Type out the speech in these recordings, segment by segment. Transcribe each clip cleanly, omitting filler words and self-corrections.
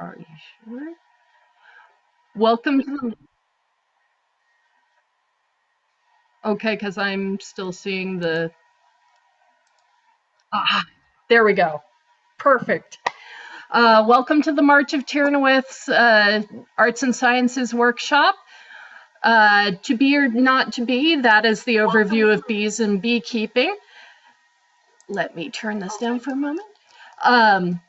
Are you sure? Welcome to the. Okay, because I'm still seeing the. Ah, there we go. Perfect. Welcome to the March of Tyrannowith's Arts and Sciences workshop. To be or not to be, that is the overview of bees and beekeeping. Let me turn this down for a moment. Um,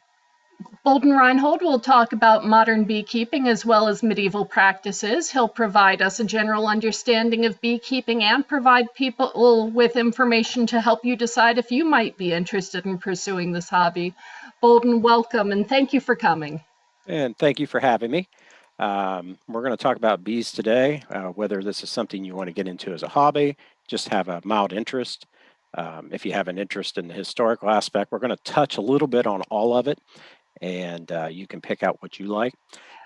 Boldewyn Rhienholt will talk about modern beekeeping as well as medieval practices. He'll provide us a general understanding of beekeeping and provide people with information to help you decide if you might be interested in pursuing this hobby. Boldewyn, welcome and thank you for coming. And thank you for having me. We're going to talk about bees today, whether this is something you want to get into as a hobby, just have a mild interest. If you have an interest in the historical aspect, we're going to touch a little bit on all of it, and you can pick out what you like.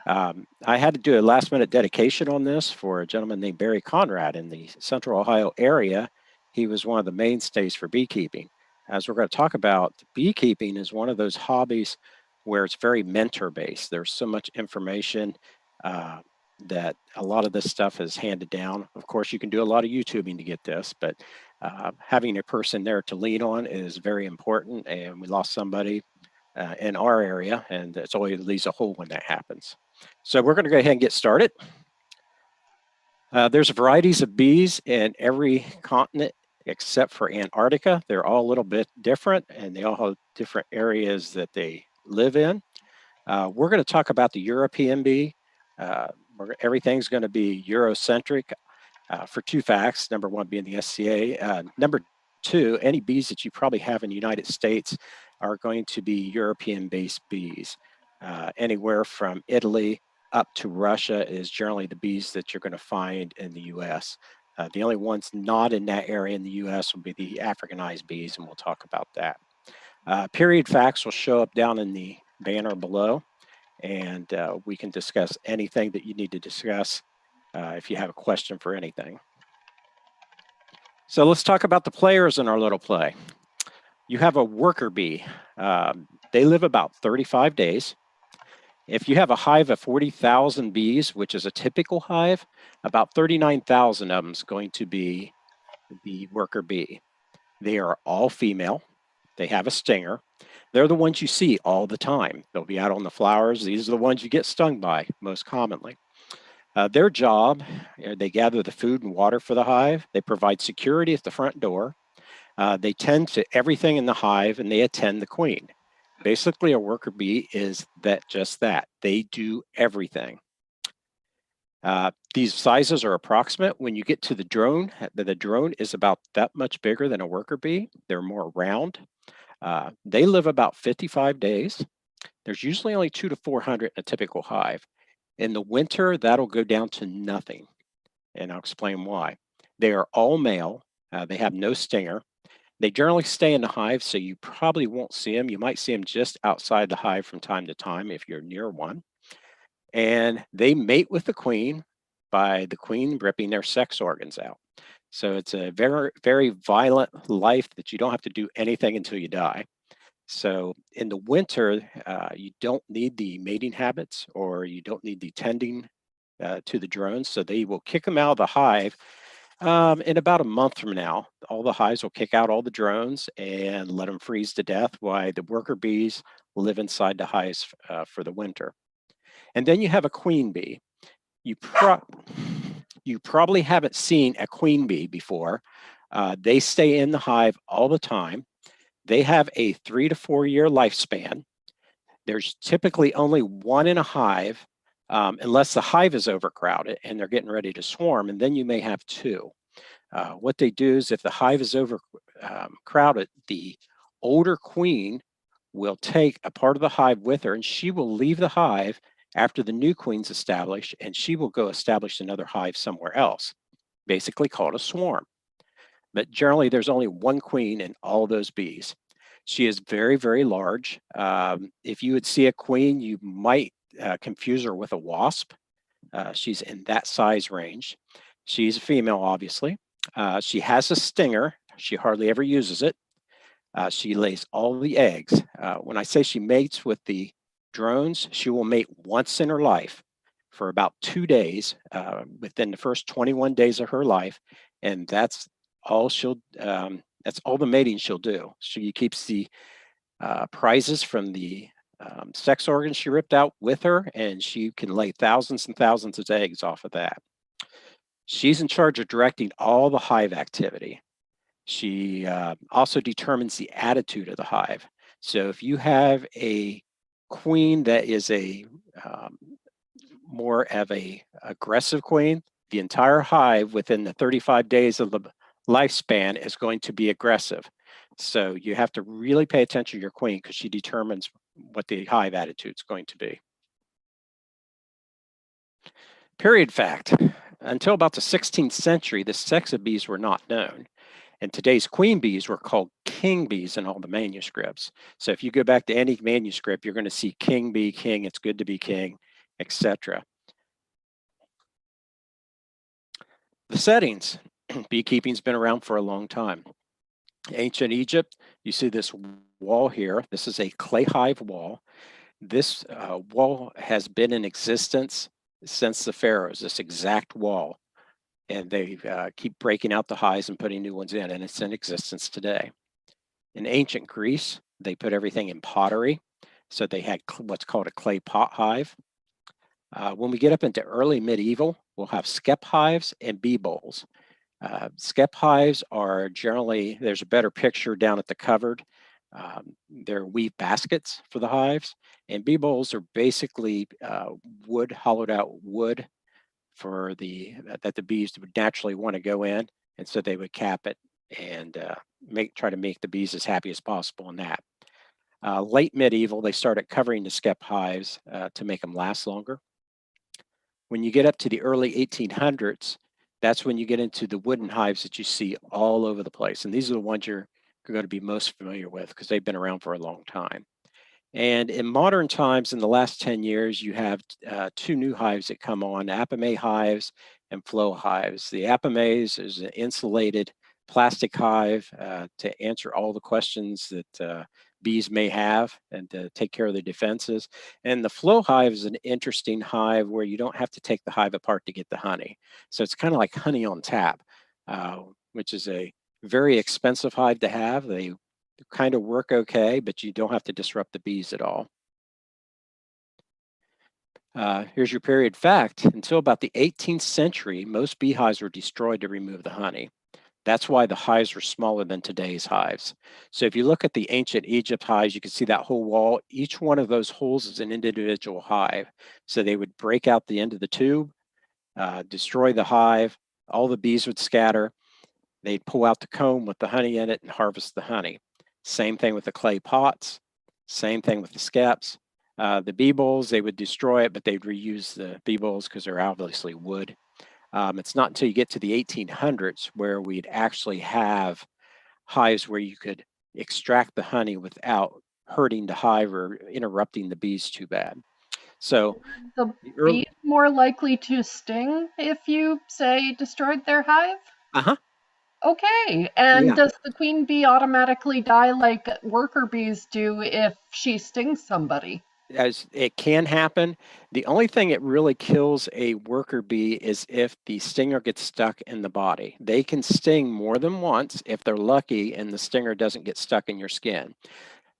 I had to do a last minute dedication on this for a gentleman named Barry Conrad in the Central Ohio area. He was one of the mainstays for beekeeping. As we're going to talk about, beekeeping is one of those hobbies where it's very mentor based. There's so much information uh, that a lot of this stuff is handed down. Of course, you can do a lot of YouTubing to get this, but having a person there to lean on is very important. And we lost somebody in our area, and it's always leaves a hole when that happens. So we're going to go ahead and get started. There's varieties of bees in every continent except for Antarctica. They're all a little bit different, and they all have different areas that they live in. We're going to talk about the European bee. Everything's going to be Eurocentric for two facts. Number one being the SCA. Number two, any bees that you probably have in the United States are going to be European-based bees. Anywhere from Italy up to Russia is generally the bees that you're going to find in the U.S. The only ones not in that area in the U.S. will be the Africanized bees, and we'll talk about that. Period facts will show up down in the banner below, and we can discuss anything that you need to discuss if you have a question for anything. So let's talk about the players in our little play. You have a worker bee. They live about 35 days. If you have a hive of 40,000 bees, which is a typical hive, about 39,000 of them is going to be the worker bee. They are all female. They have a stinger. They're the ones you see all the time. They'll be out on the flowers. These are the ones you get stung by most commonly. Their job, they gather the food and water for the hive. They provide security at the front door. They tend to everything in the hive, and they attend the queen. Basically, a worker bee is just that. They do everything. These sizes are approximate. When you get to the drone is about that much bigger than a worker bee. They're more round. They live about 55 days. There's usually only 200 to 400 in a typical hive. In the winter, that'll go down to nothing, and I'll explain why. They are all male. They have no stinger. They generally stay in the hive, so you probably won't see them. You might see them just outside the hive from time to time if you're near one. And they mate with the queen by the queen ripping their sex organs out. So it's a very, very violent life that you don't have to do anything until you die. So in the winter, you don't need the mating habits or you don't need the tending to the drones. So they will kick them out of the hive in about a month from now. All the hives will kick out all the drones and let them freeze to death while the worker bees live inside the hives for the winter. And then you have a queen bee. You, you probably haven't seen a queen bee before. They stay in the hive all the time. They have a 3 to 4 year lifespan. There's typically only one in a hive, unless the hive is overcrowded and they're getting ready to swarm, and then you may have two. What they do is if the hive is overcrowded, the older queen will take a part of the hive with her, and she will leave the hive after the new queen's established, and she will go establish another hive somewhere else, basically called a swarm. But generally, there's only one queen in all those bees. She is very, very large. If you would see a queen, you might confuse her with a wasp. She's in that size range. She's a female, obviously. She has a stinger. She hardly ever uses it. She lays all the eggs. When I say she mates with the Drones, she will mate once in her life for about 2 days within the first 21 days of her life, and that's all that's all the mating she'll do. She keeps the prizes from the sex organs she ripped out with her, and she can lay thousands and thousands of eggs off of that. She's in charge of directing all the hive activity. She also determines the attitude of the hive. So if you have a queen that is a more of a aggressive queen, the entire hive within the 35 days of the lifespan is going to be aggressive. So you have to really pay attention to your queen because she determines what the hive attitude is going to be. Period fact. Until about the 16th century, the sex of bees were not known. And today's queen bees were called king bees in all the manuscripts. So if you go back to any manuscript, you're going to see king bee, king, it's good to be king, etc. The settings. Beekeeping's been around for a long time. Ancient Egypt, you see this wall here. This is a clay hive wall. This wall has been in existence since the pharaohs, this exact wall. And they keep breaking out the hives and putting new ones in, and it's in existence today. In ancient Greece, they put everything in pottery. So they had what's called a clay pot hive. When we get up into early medieval, we'll have skep hives and bee bowls. Skep hives are generally, there's a better picture down at the cupboard. They're weave baskets for the hives, and bee bowls are basically wood, hollowed out wood for that the bees would naturally want to go in, and so they would cap it and try to make the bees as happy as possible in that. Late medieval, they started covering the skep hives to make them last longer. When you get up to the early 1800s, that's when you get into the wooden hives that you see all over the place. And these are the ones you're going to be most familiar with because they've been around for a long time. And in modern times, in the last 10 years, you have two new hives that come on, apame hives and flow hives. The apames is an insulated plastic hive to answer all the questions that bees may have and to take care of their defenses. And the flow hive is an interesting hive where you don't have to take the hive apart to get the honey. So it's kind of like honey on tap, which is a very expensive hive to have. They kind of work okay, but you don't have to disrupt the bees at all. Here's your period fact. Until about the 18th century, most beehives were destroyed to remove the honey. That's why the hives were smaller than today's hives. So if you look at the ancient Egypt hives, you can see that whole wall. Each one of those holes is an individual hive. So they would break out the end of the tube, destroy the hive, all the bees would scatter. They'd pull out the comb with the honey in it and harvest the honey. Same thing with the clay pots, same thing with the skeps. The bee bowls, they would destroy it, but they'd reuse the bee bowls because they're obviously wood. It's not until you get to the 1800s where we'd actually have hives where you could extract the honey without hurting the hive or interrupting the bees too bad. So The bees more likely to sting if you, say, destroyed their hive? uh-huh. Okay. And Yeah. does the queen bee automatically die like worker bees do if she stings somebody? As it can happen. The only thing that really kills a worker bee is if the stinger gets stuck in the body. They can sting more than once if they're lucky and the stinger doesn't get stuck in your skin.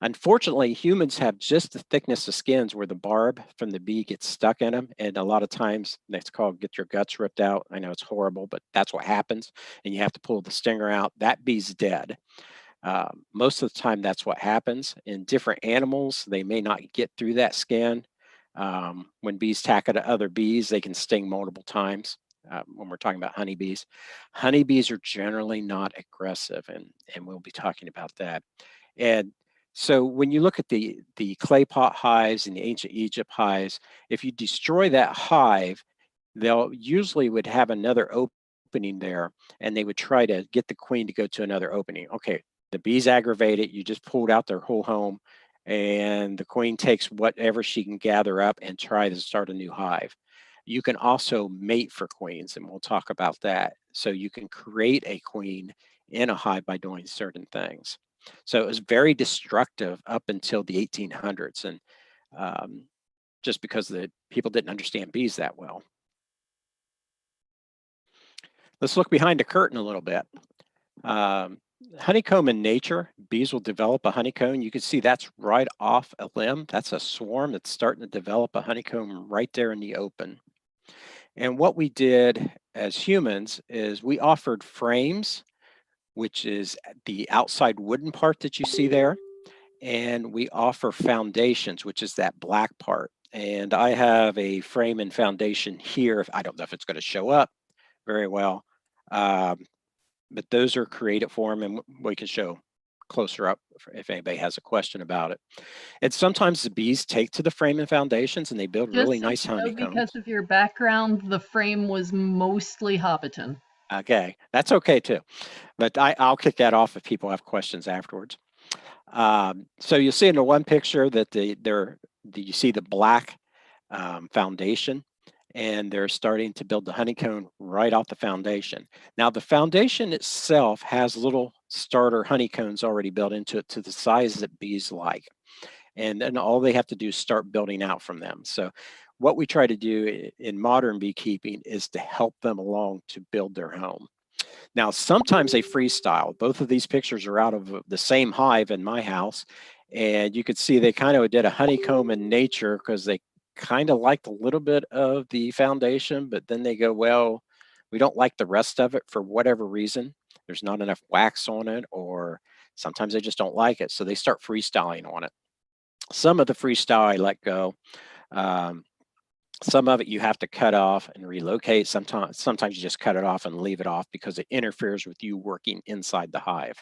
Unfortunately, humans have just the thickness of skins where the barb from the bee gets stuck in them. And a lot of times that's called get your guts ripped out. I know it's horrible, but that's what happens. And you have to pull the stinger out. That bee's dead. Most of the time, that's what happens. In different animals, they may not get through that skin. When bees tack to other bees, they can sting multiple times. When we're talking about honeybees, honeybees are generally not aggressive, and we'll be talking about that. And so when you look at the clay pot hives and the ancient Egypt hives, if you destroy that hive, they'll usually would have another opening there, and they would try to get the queen to go to another opening. Okay, the bees aggravate it. You just pulled out their whole home, and the queen takes whatever she can gather up and try to start a new hive. You can also mate for queens, and we'll talk about that. So you can create a queen in a hive by doing certain things. So it was very destructive up until the 1800s. And just because the people didn't understand bees that well. Let's look behind the curtain a little bit. Honeycomb in nature, bees will develop a honeycomb. You can see that's right off a limb. That's a swarm that's starting to develop a honeycomb right there in the open. And what we did as humans is we offered frames, which is the outside wooden part that you see there. And we offer foundations, which is that black part. And I have a frame and foundation here. I don't know if it's going to show up very well, but those are created for them, and we can show closer up if anybody has a question about it. And sometimes the bees take to the frame and foundations and they build really nice honeycombs. Because of your background, the frame was mostly Hobbiton. Okay, that's okay too. But I'll kick that off if people have questions afterwards. So you'll see in the one picture that you see the black foundation, and they're starting to build the honeycomb right off the foundation. Now the foundation itself has little starter honeycombs already built into it to the size that bees like. And then all they have to do is start building out from them. So what we try to do in modern beekeeping is to help them along to build their home. Now, sometimes they freestyle. Both of these pictures are out of the same hive in my house. And you could see they kind of did a honeycomb in nature because they kind of liked a little bit of the foundation, but then they go, well, we don't like the rest of it for whatever reason. There's not enough wax on it, or sometimes they just don't like it. So they start freestyling on it. Some of the freestyle I let go. Some of it you have to cut off and relocate. Sometimes you just cut it off and leave it off because it interferes with you working inside the hive.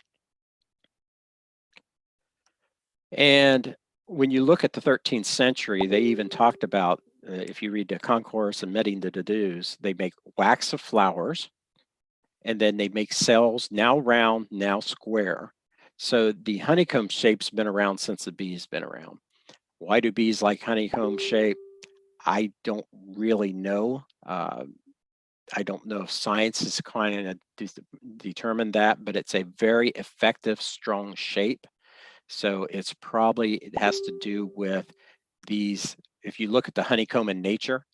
And when you look at the 13th century, they even talked about, if you read the Concours and Meeting de Dedues, they make wax of flowers, and then they make cells, now round, now square. So the honeycomb shape's been around since the bee's been around. Why do bees like honeycomb shape? I don't really know. I don't know if science is kind of determined that, but it's a very effective, strong shape. So it has to do with these. If you look at the honeycomb in nature,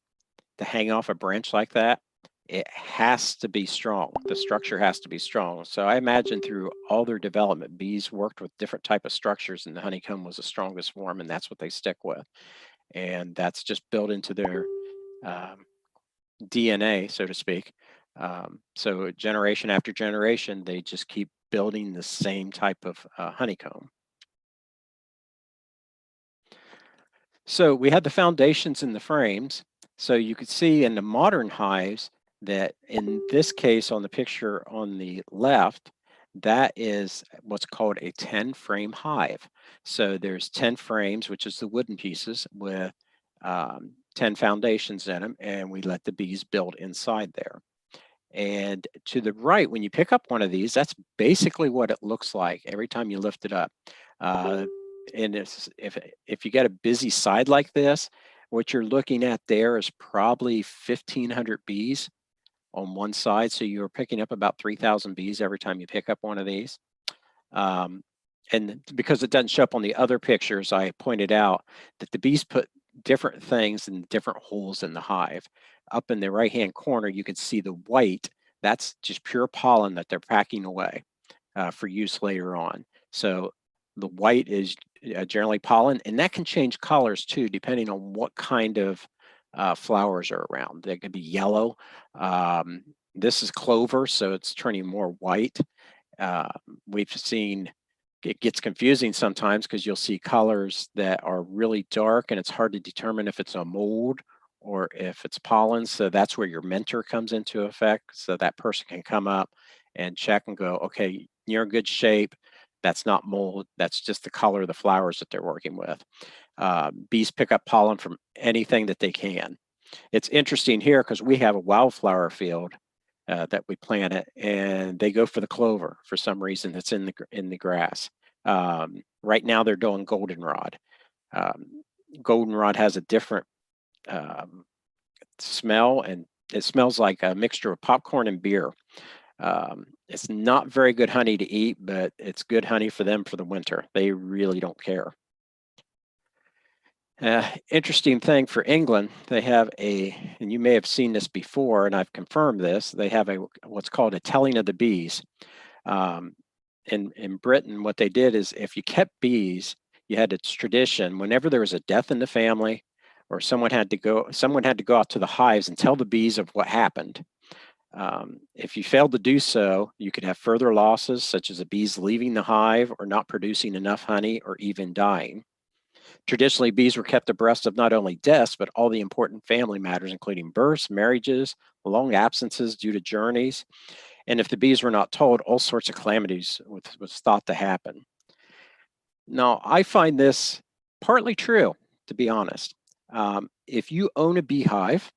to hang off a branch like that, it has to be strong. The structure has to be strong. So I imagine through all their development, bees worked with different type of structures, and the honeycomb was the strongest form, and that's what they stick with. And that's just built into their DNA, so to speak. So generation after generation, they just keep building the same type of honeycomb. So we had the foundations and the frames. So you could see in the modern hives that in this case on the picture on the left, that is what's called a 10 frame hive. So there's 10 frames, which is the wooden pieces with 10 foundations in them, and we let the bees build inside there. And to the right, when you pick up one of these, that's basically what it looks like every time you lift it up. And if you get a busy side like this, what you're looking at there is probably 1,500 bees on one side. So you're picking up about 3,000 bees every time you pick up one of these. And because it doesn't show up on the other pictures, I pointed out that the bees put different things in different holes in the hive. Up in the right-hand corner, you can see the white. That's just pure pollen that they're packing away for use later on. So the white is generally pollen, and that can change colors too, depending on what kind of flowers are around. They could be yellow. This is clover, so it's turning more white. We've seen it gets confusing sometimes because you'll see colors that are really dark and it's hard to determine if it's a mold or if it's pollen. So that's where your mentor comes into effect. So that person can come up and check and go, okay, you're in good shape. That's not mold. That's just the color of the flowers that they're working with. Bees pick up pollen from anything that they can. It's interesting here because we have a wildflower field that we planted, and they go for the clover for some reason that's in the grass. Right now they're doing goldenrod. Goldenrod has a different smell, and it smells like a mixture of popcorn and beer. It's not very good honey to eat, but it's good honey for them for the winter. They really don't care. Interesting thing for England, they have and you may have seen this before, and I've confirmed this, they have what's called a telling of the bees. Um, in Britain, what they did is if you kept bees, you had this tradition, whenever there was a death in the family, or someone had to go out to the hives and tell the bees of what happened. If you failed to do so, you could have further losses, such as the bees leaving the hive or not producing enough honey or even dying. Traditionally, bees were kept abreast of not only deaths, but all the important family matters, including births, marriages, long absences due to journeys. And if the bees were not told, all sorts of calamities was thought to happen. Now, I find this partly true, to be honest. If you own a beehive,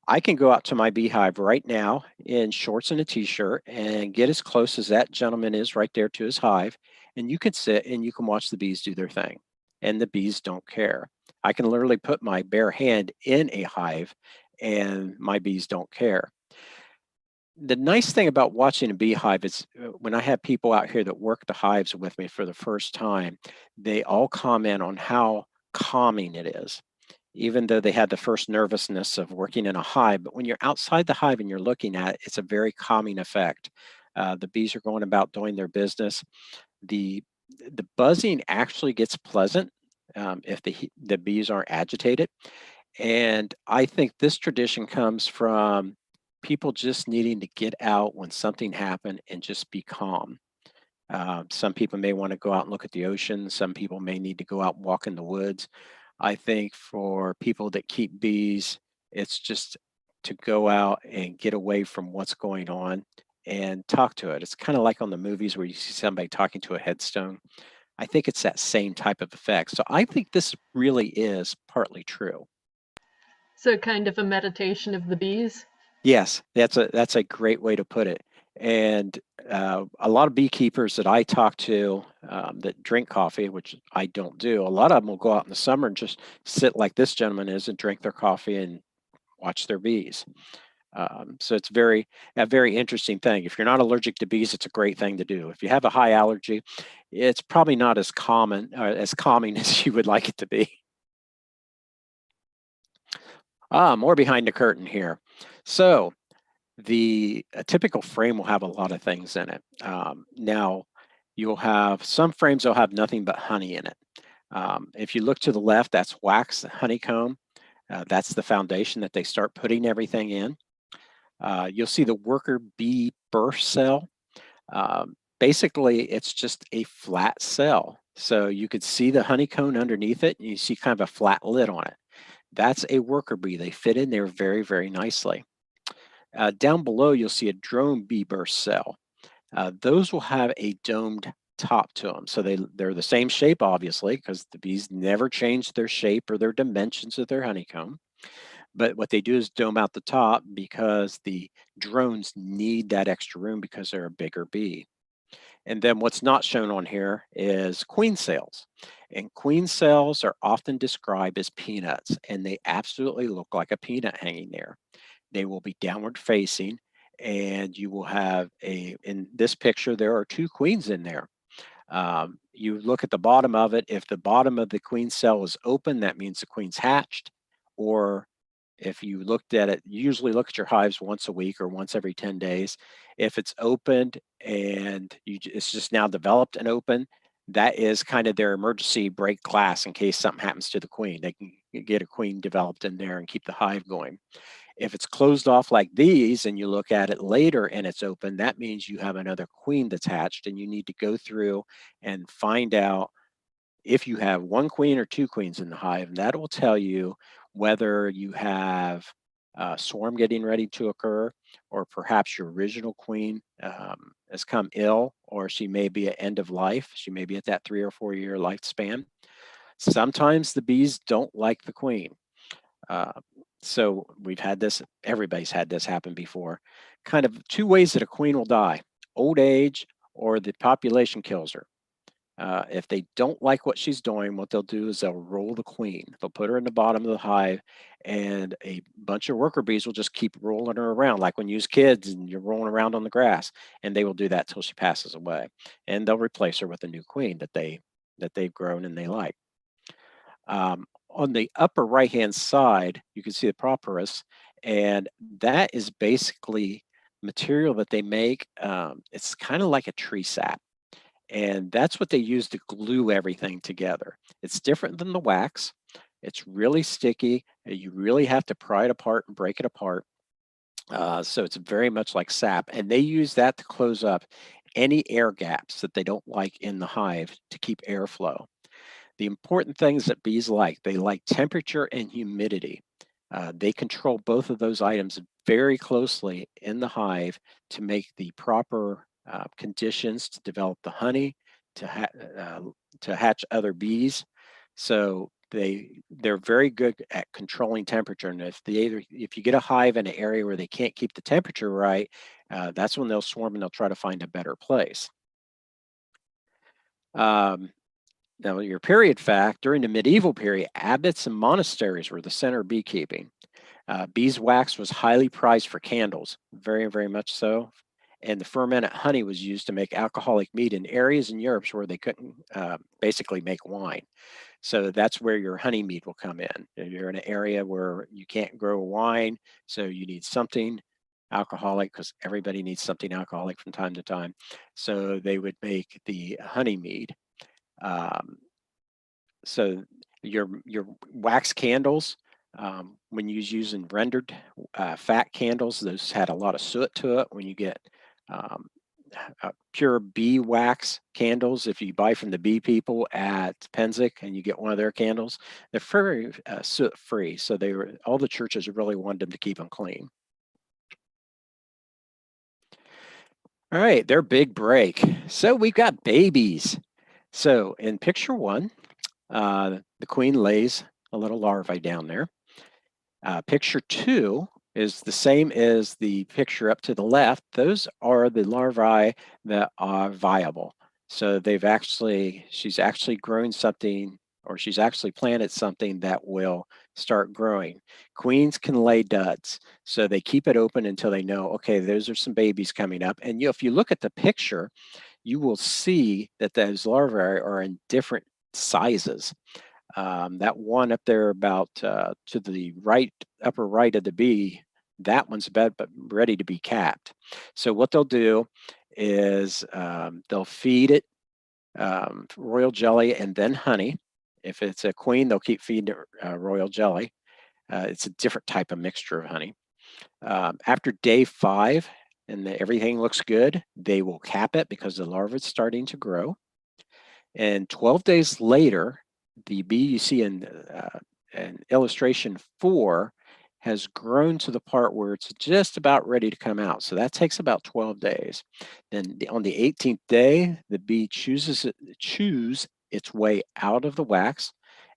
I can go out to my beehive right now in shorts and a t-shirt and get as close as that gentleman is right there to his hive, and you can sit and you can watch the bees do their thing, and the bees don't care. I can literally put my bare hand in a hive and my bees don't care. The nice thing about watching a beehive is when I have people out here that work the hives with me for the first time, they all comment on how calming it is, even though they had the first nervousness of working in a hive. But when you're outside the hive and you're looking at it, it's a very calming effect. The bees are going about doing their business. The the buzzing actually gets pleasant if the bees aren't agitated. And I think this tradition comes from people just needing to get out when something happened and just be calm. Some people may want to go out and look at the ocean. Some people may need to go out and walk in the woods. I think for people that keep bees, it's just to go out and get away from what's going on and talk to it. It's kind of like on the movies where you see somebody talking to a headstone. I think it's that same type of effect. So I think this really is partly true. So kind of a meditation of the bees. Yes, that's a great way to put it. And a lot of beekeepers that I talk to that drink coffee, which I don't do, a lot of them will go out in the summer and just sit like this gentleman is and drink their coffee and watch their bees. So it's a very interesting thing. If you're not allergic to bees, it's a great thing to do. If you have a high allergy, it's probably not as common as calming as you would like it to be. More behind the curtain here. So a typical frame will have a lot of things in it. Now, you'll have some frames will have nothing but honey in it. If you look to the left, that's wax honeycomb. That's the foundation that they start putting everything in. You'll see the worker bee birth cell. Basically, it's just a flat cell. So you could see the honeycomb underneath it, and you see kind of a flat lid on it. That's a worker bee. They fit in there very, very nicely. Down below, you'll see a drone bee burst cell. Those will have a domed top to them. So they're the same shape, obviously, because the bees never change their shape or their dimensions of their honeycomb. But what they do is dome out the top because the drones need that extra room because they're a bigger bee. And then what's not shown on here is queen cells. And queen cells are often described as peanuts, and they absolutely look like a peanut hanging there. They will be downward facing, and you will have in this picture, there are two queens in there. You look at the bottom of it. If the bottom of the queen cell is open, that means the queen's hatched. Or if you looked at it, you usually look at your hives once a week or once every 10 days. If it's opened and it's just now developed and open, that is kind of their emergency break glass in case something happens to the queen. They can get a queen developed in there and keep the hive going. If it's closed off like these and you look at it later and it's open, that means you have another queen that's hatched, and you need to go through and find out if you have one queen or two queens in the hive. And that will tell you whether you have a swarm getting ready to occur, or perhaps your original queen has come ill, or she may be at end of life. She may be at that 3 or 4 year lifespan. Sometimes the bees don't like the queen. Uh, so we've had this, everybody's had this happen before. Kind of two ways that a queen will die: old age, or the population kills her. If they don't like what she's doing, what they'll do is they'll roll the queen. They'll put her in the bottom of the hive, and a bunch of worker bees will just keep rolling her around, like when you use kids and you're rolling around on the grass. And they will do that till she passes away, and they'll replace her with a new queen that they've grown and they like. On the upper right-hand side, you can see the propolis, and that is basically material that they make. It's kind of like a tree sap, and that's what they use to glue everything together. It's different than the wax. It's really sticky. You really have to pry it apart and break it apart. So it's very much like sap, and they use that to close up any air gaps that they don't like in the hive to keep airflow. The important things that bees like, they like temperature and humidity. They control both of those items very closely in the hive to make the proper conditions to develop the honey, uh, to hatch other bees. So they're very good at controlling temperature. And if you get a hive in an area where they can't keep the temperature right, that's when they'll swarm and they'll try to find a better place. Um, Now, your period fact, during the medieval period, abbots and monasteries were the center of beekeeping. Beeswax was highly prized for candles, very, very much so. And the fermented honey was used to make alcoholic mead in areas in Europe where they couldn't basically make wine. So that's where your honey mead will come in. You're in an area where you can't grow wine, so you need something alcoholic because everybody needs something alcoholic from time to time. So they would make the honey mead. Um, so your wax candles, when you was using rendered fat candles, those had a lot of soot to it. When you get um, pure bee wax candles, if you buy from the bee people at Penzic and you get one of their candles, they're very soot free. So all the churches really wanted them to keep them clean. All right, their big break. So we've got babies. So in picture one, the queen lays a little larvae down there. Picture two is the same as the picture up to the left. Those are the larvae that are viable. So she's actually grown something, or she's actually planted something that will start growing. Queens can lay duds, so they keep it open until they know, okay, those are some babies coming up. And if you look at the picture, you will see that those larvae are in different sizes. That one up there about to the right, upper right of the bee, that one's about but ready to be capped. So what they'll do is they'll feed it royal jelly and then honey. If it's a queen, they'll keep feeding it royal jelly. It's a different type of mixture of honey. After day 5 and everything looks good, they will cap it because the larva is starting to grow. And 12 days later, the bee you see in illustration 4 has grown to the part where it's just about ready to come out. So that takes about 12 days. Then on the 18th day, the bee chews its way out of the wax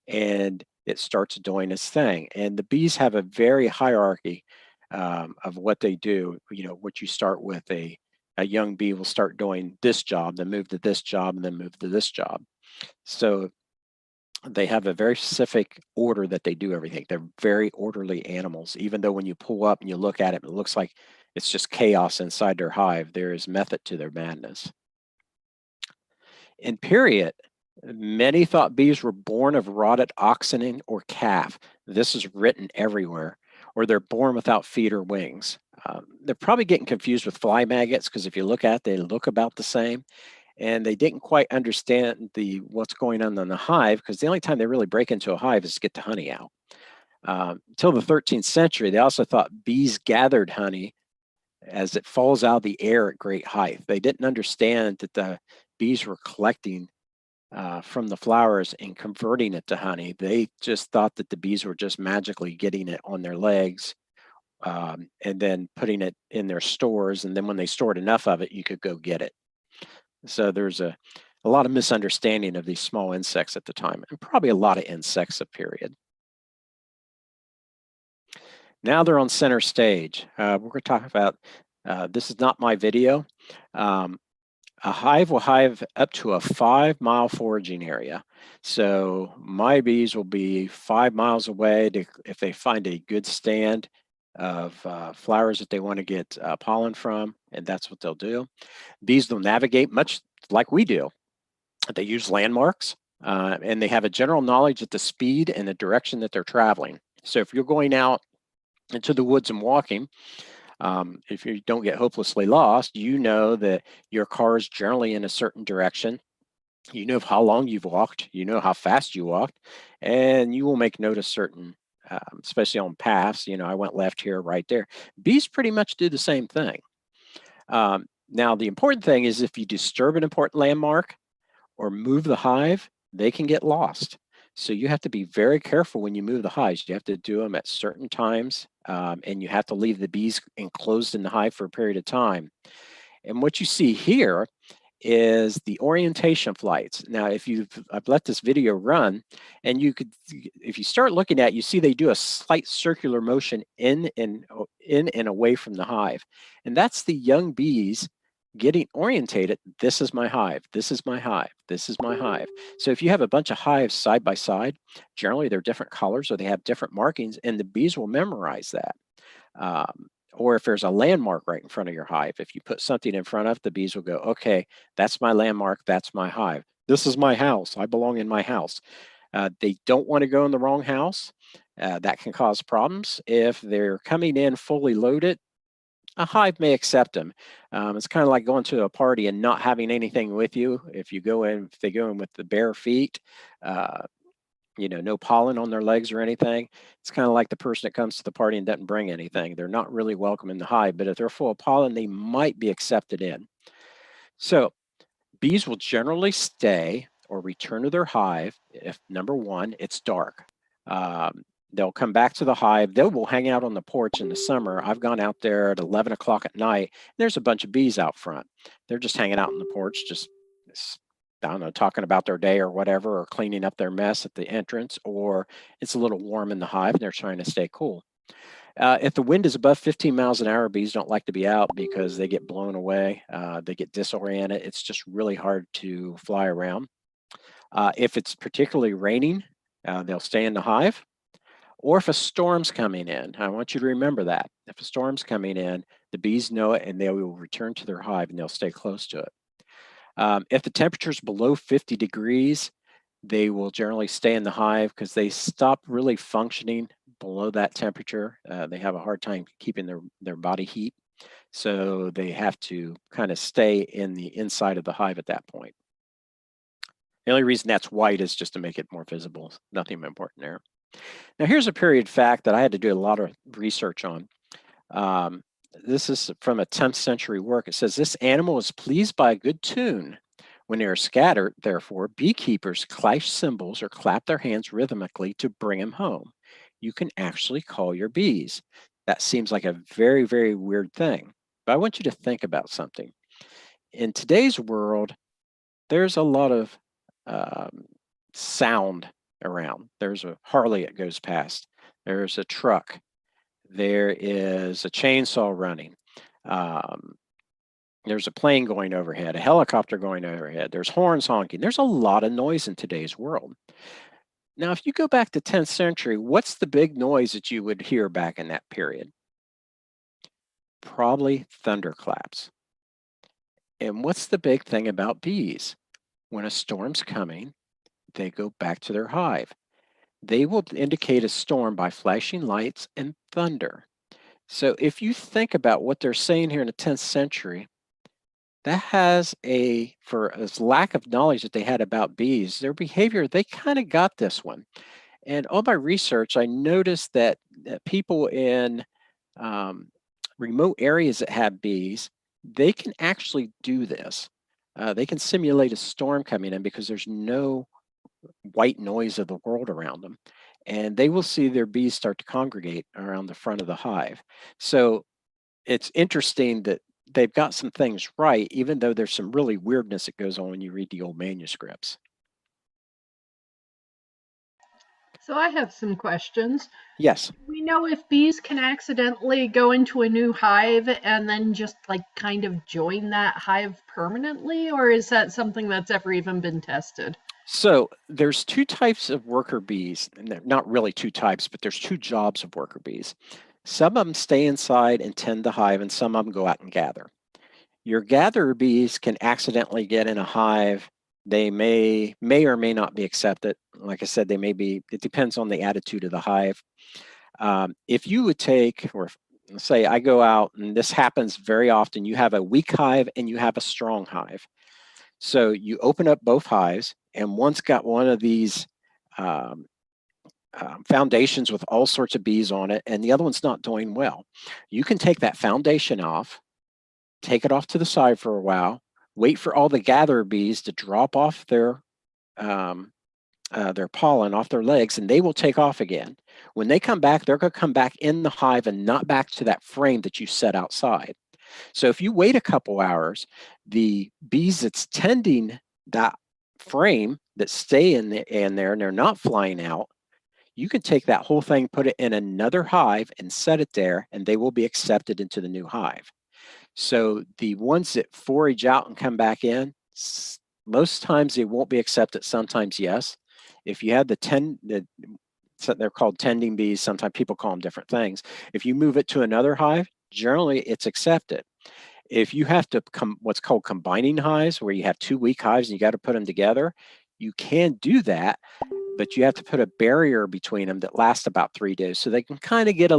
and it starts doing its thing. And the bees have a very hierarchy of what they do. You know, what you start with a young bee will start doing this job, then move to this job, and then move to this job. So they have a very specific order that they do everything. They're very orderly animals, even though when you pull up and you look at it, it looks like it's just chaos inside their hive. There is method to their madness. In period, many thought bees were born of rotted oxen or calf. This is written everywhere. Or they're born without feet or wings. They're probably getting confused with fly maggots because if you look at it, they look about the same. And they didn't quite understand what's going on in the hive because the only time they really break into a hive is to get the honey out. Until the 13th century, they also thought bees gathered honey as it falls out of the air at great height. They didn't understand that the bees were collecting from the flowers and converting it to honey. They just thought that the bees were just magically getting it on their legs and then putting it in their stores. And then when they stored enough of it, you could go get it. So there's a lot of misunderstanding of these small insects at the time, and probably a lot of insects of period. Now they're on center stage. We're going to talk about, this is not my video. A hive will hive up to a 5-mile foraging area. So my bees will be 5 miles away if they find a good stand of flowers that they want to get pollen from, and that's what they'll do. Bees will navigate much like we do. They use landmarks. and they have a general knowledge of the speed and the direction that they're traveling. So if you're going out into the woods and walking, if you don't get hopelessly lost, you know that your car is generally in a certain direction. You know how long you've walked, you know how fast you walked, and you will make note of certain, especially on paths. I went left here, right there. Bees pretty much do the same thing. Now, the important thing is if you disturb an important landmark or move the hive, they can get lost. So you have to be very careful when you move the hives. You have to do them at certain times, and you have to leave the bees enclosed in the hive for a period of time. And what you see here is the orientation flights. Now, I've let this video run, and if you start looking at it, you see they do a slight circular motion in and away from the hive. And that's the young bees getting orientated. This is my hive. This is my hive. This is my hive. So if you have a bunch of hives side by side, generally they're different colors or they have different markings, and the bees will memorize that. Or if there's a landmark right in front of your hive, if you put something in front of it, the bees will go, okay, that's my landmark, that's my hive. This is my house, I belong in my house. They don't want to go in the wrong house. That can cause problems. If they're coming in fully loaded, a hive may accept them. It's kind of like going to a party and not having anything with you. If they go in with the bare feet, no pollen on their legs or anything. It's kind of like the person that comes to the party and doesn't bring anything. They're not really welcome in the hive, but if they're full of pollen, they might be accepted in. So bees will generally stay or return to their hive if, number one, it's dark. They'll come back to the hive. They will hang out on the porch in the summer. I've gone out there at 11 o'clock at night. And there's a bunch of bees out front. They're just hanging out on the porch, just I don't know, talking about their day or whatever, or cleaning up their mess at the entrance, or it's a little warm in the hive and they're trying to stay cool. If the wind is above 15 miles an hour, bees don't like to be out because they get blown away. They get disoriented. It's just really hard to fly around. If it's particularly raining, they'll stay in the hive. Or if a storm's coming in, I want you to remember that. If a storm's coming in, the bees know it and they will return to their hive and they'll stay close to it. If the temperature is below 50 degrees, they will generally stay in the hive because they stop really functioning below that temperature. They have a hard time keeping their body heat. So they have to kind of stay in the inside of the hive at that point. The only reason that's white is just to make it more visible. Nothing important there. Now here's a period fact that I had to do a lot of research on. This is from a 10th century work. It says, this animal is pleased by a good tune. When they are scattered, therefore, beekeepers clash cymbals or clap their hands rhythmically to bring him home. You can actually call your bees. That seems like a very, very weird thing. But I want you to think about something. In today's world, there's a lot of sound around. There's a Harley that goes past. There's a truck. There is a chainsaw running. There's a plane going overhead, a helicopter going overhead. There's horns honking. There's a lot of noise in today's world. Now, if you go back to 10th century, what's the big noise that you would hear back in that period? Probably thunderclaps. And what's the big thing about bees? When a storm's coming, they go back to their hive. They will indicate a storm by flashing lights and thunder. So if you think about what they're saying here in the 10th century, that has for as lack of knowledge that they had about bees, their behavior, they kind of got this one. And all my research, I noticed that people in remote areas that have bees, they can actually do this. They can simulate a storm coming in because there's no white noise of the world around them. And they will see their bees start to congregate around the front of the hive. So it's interesting that they've got some things right, even though there's some really weirdness that goes on when you read the old manuscripts. So I have some questions. Yes. Do we know if bees can accidentally go into a new hive and then just like kind of join that hive permanently, or is that something that's ever even been tested? So there's two types of worker bees, not really two types, but there's two jobs of worker bees. Some of them stay inside and tend the hive, and some of them go out and gather. Your gatherer bees can accidentally get in a hive They may or may not be accepted. Like I said, they may be. It depends on the attitude of the hive. If you would take, or say I go out, and this happens very often, you have a weak hive and you have a strong hive. So you open up both hives, and one's got one of these um, foundations with all sorts of bees on it, and the other one's not doing well. You can take that foundation off, take it off to the side for a while, wait for all the gatherer bees to drop off um, their pollen off their legs, and they will take off again. When they come back, they're going to come back in the hive and not back to that frame that you set outside. So if you wait a couple hours, the bees that's tending that frame that stay in there and they're not flying out, you can take that whole thing, put it in another hive and set it there, and they will be accepted into the new hive. So the ones that forage out and come back in, most times they won't be accepted, sometimes yes. If you have they're called tending bees, sometimes people call them different things. If you move it to another hive, generally it's accepted. If you have to what's called combining hives, where you have two weak hives and you got to put them together, you can do that, but you have to put a barrier between them that lasts about 3 days so they can kind of get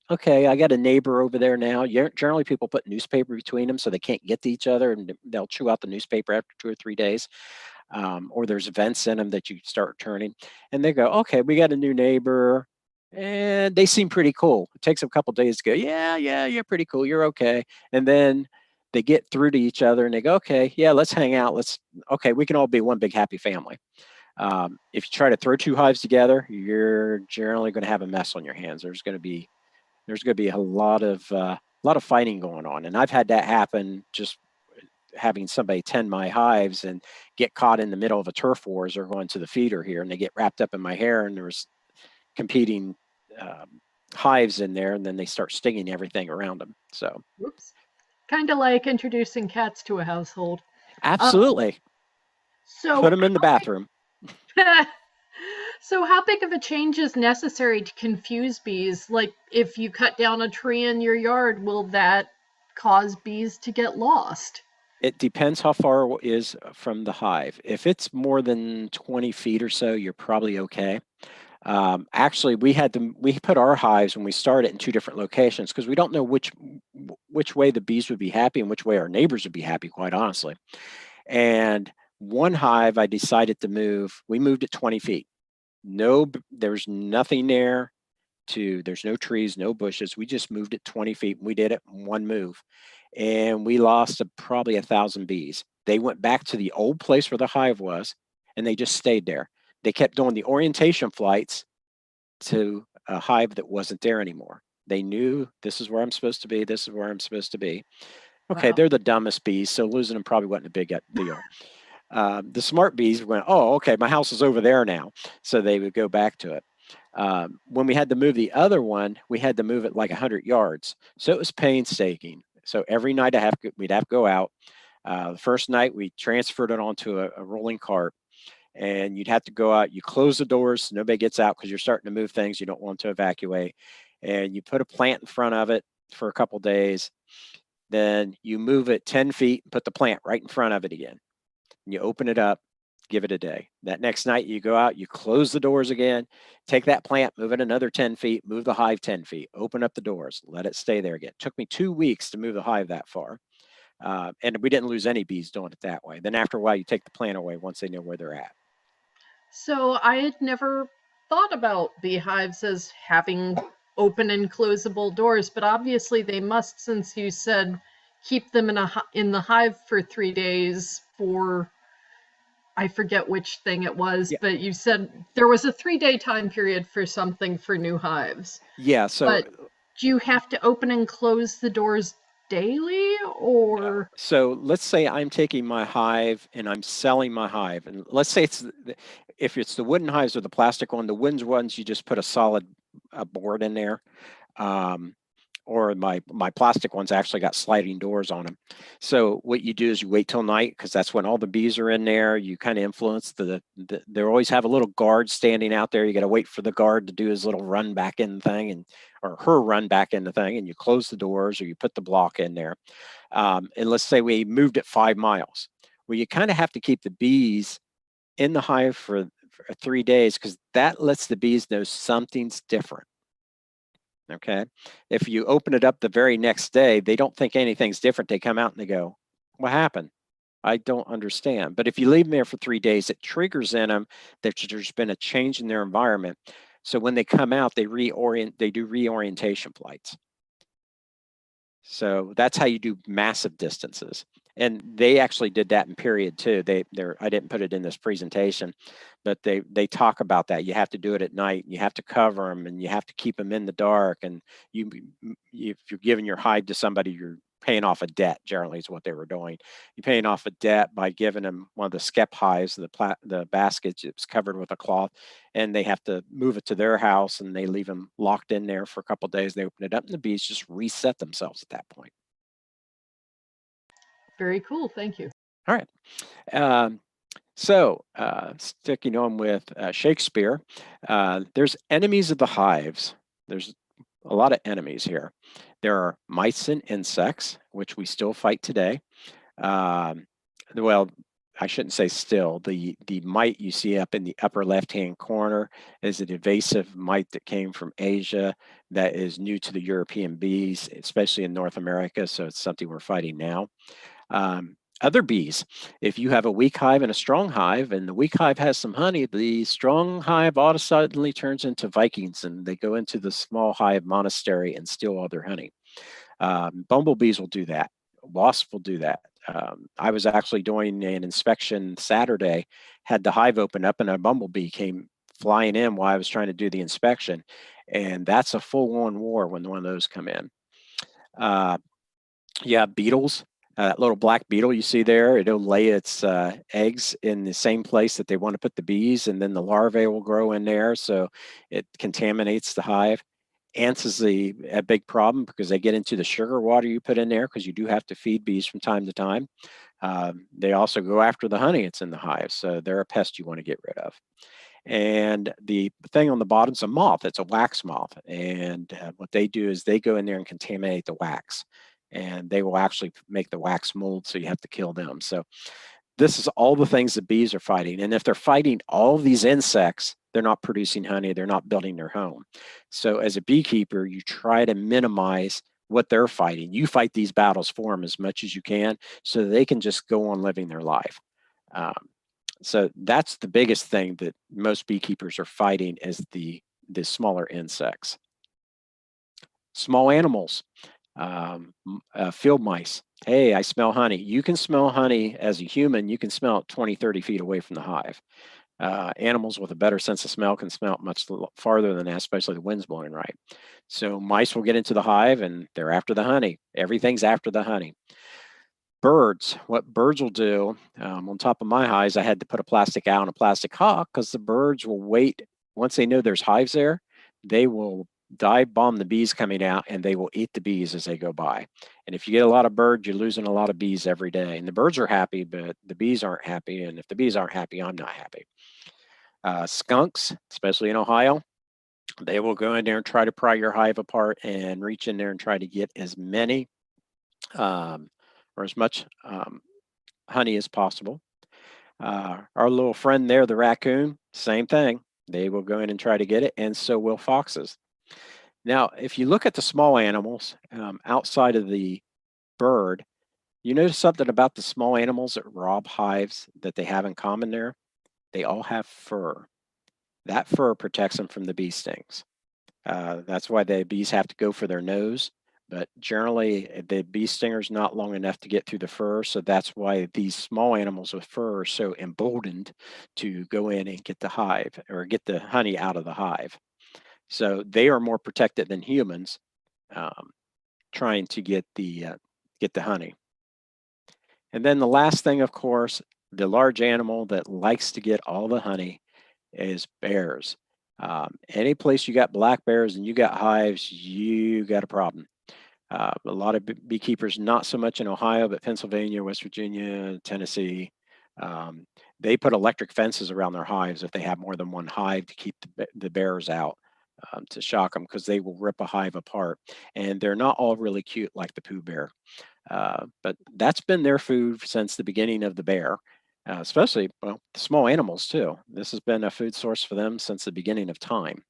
okay, I got a neighbor over there now. Generally, people put newspaper between them so they can't get to each other, and they'll chew out the newspaper after 2 or 3 days. Or there's vents in them that you start turning, and they go, okay, we got a new neighbor, and they seem pretty cool. It takes them a couple days to go, yeah, you're pretty cool, you're okay, and then they get through to each other and they go, okay, yeah, let's hang out. Okay, we can all be one big happy family. If you try to throw two hives together, you're generally going to have a mess on your hands. There's going to be a lot of fighting going on, and I've had that happen just having somebody tend my hives and get caught in the middle of a turf wars or going to the feeder here, and they get wrapped up in my hair, and there's competing hives in there, and then they start stinging everything around them. So, Oops. Kind of like introducing cats to a household. absolutely, put So, them in the bathroom. so how big of a change is necessary to confuse bees? Like, if you cut down a tree in your yard, will that cause bees to get lost? It depends how far it is from the hive. If it's more than 20 feet or so, you're probably okay. Actually, we put our hives when we started in two different locations because we don't know which way the bees would be happy and which way our neighbors would be happy, quite honestly. And one hive I decided to move. We moved it 20 feet. No, there's nothing there. There's no trees, no bushes. We just moved it 20 feet. We did it in one move, and we lost probably 1,000 bees. They went back to the old place where the hive was, and they just stayed there. They kept doing the orientation flights to a hive that wasn't there anymore. They knew this is where I'm supposed to be. This is where I'm supposed to be. Okay, Wow. they're the dumbest bees, so losing them probably wasn't a big deal. The smart bees went, oh, okay, my house is over there now. So they would go back to it. When we had to move the other one, we had to move it like 100 yards. So it was painstaking. So every night we'd have to go out. The first night we transferred it onto a rolling cart, and you'd have to go out. You close the doors so nobody gets out because you're starting to move things. You don't want to evacuate. And you put a plant in front of it for a couple days. Then you move it 10 feet and put the plant right in front of it again. And you open it up, give it a day. That next night you go out, you close the doors again, take that plant, move it another 10 feet, move the hive 10 feet, open up the doors, let it stay there again. It took me 2 weeks to move the hive that far. And we didn't lose any bees doing it that way. Then after a while, you take the plant away once they know where they're at. So I had never thought about beehives as having open and closable doors, but obviously they must, since you said keep them in the hive for 3 days for, I forget which thing it was, Yeah. but you said there was a 3-day time period for something for new hives. Yeah. So, But do you have to open and close the doors daily, or? so let's say I'm taking my hive and I'm selling my hive. And let's say if it's the wooden hives or the plastic one, the wooden ones, you just put a solid board in there. Um, or my plastic ones actually got sliding doors on them. So what you do is you wait till night because that's when all the bees are in there. You kind of influence they always have a little guard standing out there. You got to wait for the guard to do his little run back in thing or her run back in the thing, and you close the doors or you put the block in there. And let's say we moved it 5 miles. Well, you kind of have to keep the bees in the hive for 3 days because that lets the bees know something's different. Okay. If you open it up the very next day, they don't think anything's different. They come out and they go, "What happened? I don't understand." But if you leave them there for 3 days, it triggers in them that there's been a change in their environment. So when they come out, they do reorientation flights. So that's how you do massive distances. And they actually did that in period too. I didn't put it in this presentation, but they talk about that. You have to do it at night. You have to cover them, and you have to keep them in the dark. And if you're giving your hive to somebody, you're paying off a debt. Generally, is what they were doing. You're paying off a debt by giving them one of the skep hives, the baskets. It's covered with a cloth, and they have to move it to their house, and they leave them locked in there for a couple of days. They open it up, and the bees just reset themselves at that point. Very cool. Thank you. All right. Sticking on with Shakespeare, there's enemies of the hives. There's a lot of enemies here. There are mice and insects, which we still fight today. Well, I shouldn't say still. The mite you see up in the upper left-hand corner is an invasive mite that came from Asia that is new to the European bees, especially in North America. So it's something we're fighting now. Other bees, if you have a weak hive and a strong hive, and the weak hive has some honey, the strong hive all of a sudden turns into Vikings, and they go into the small hive monastery and steal all their honey. Bumblebees will do that. Wasps will do that. I was actually doing an inspection Saturday, had the hive open up, and a bumblebee came flying in while I was trying to do the inspection. And that's a full-on war when one of those come in. Beetles. That little black beetle you see there, it'll lay its eggs in the same place that they want to put the bees, and then the larvae will grow in there, so it contaminates the hive. Ants is a big problem because they get into the sugar water you put in there, because you do have to feed bees from time to time. They also go after the honey that's in the hive, so they're a pest you want to get rid of. And the thing on the bottom is a moth. It's a wax moth. And what they do is they go in there and contaminate the wax. And they will actually make the wax mold, so you have to kill them. So this is all the things that bees are fighting. And if they're fighting all these insects, they're not producing honey. They're not building their home. So as a beekeeper, you try to minimize what they're fighting. You fight these battles for them as much as you can so they can just go on living their life. So that's the biggest thing that most beekeepers are fighting, is the smaller insects. Small animals, field mice. Hey, I smell honey. You can smell honey as a human. You can smell it 20, 30 feet away from the hive. Animals with a better sense of smell can smell it much farther than that, especially the wind's blowing right. So mice will get into the hive, and they're after the honey. Everything's after the honey. Birds, what birds will do, on top of my hives, I had to put a plastic owl and a plastic hawk, because the birds will wait. Once they know there's hives there, they will dive bomb the bees coming out, and they will eat the bees as they go by. And if you get a lot of birds, you're losing a lot of bees every day. And the birds are happy, but the bees aren't happy. And if the bees aren't happy, I'm not happy. Skunks, especially in Ohio, they will go in there and try to pry your hive apart and reach in there and try to get as many or as much honey as possible. Our little friend there, the raccoon, same thing. They will go in and try to get it, and so will foxes. Now, if you look at the small animals outside of the bird, you notice something about the small animals that rob hives that they have in common there? They all have fur. That fur protects them from the bee stings. That's why the bees have to go for their nose. But generally, the bee stinger is not long enough to get through the fur. So that's why these small animals with fur are so emboldened to go in and get the hive, or get the honey out of the hive. So they are more protected than humans, trying to get the honey. And then the last thing, of course, the large animal that likes to get all the honey is bears. Any place you got black bears and you got hives, you got a problem. A lot of beekeepers, not so much in Ohio, but Pennsylvania, West Virginia, Tennessee, they put electric fences around their hives if they have more than one hive, to keep the bears out, to shock them, because they will rip a hive apart. And they're not all really cute like the Pooh Bear. But that's been their food since the beginning of the bear, especially, well, the small animals too. This has been a food source for them since the beginning of time.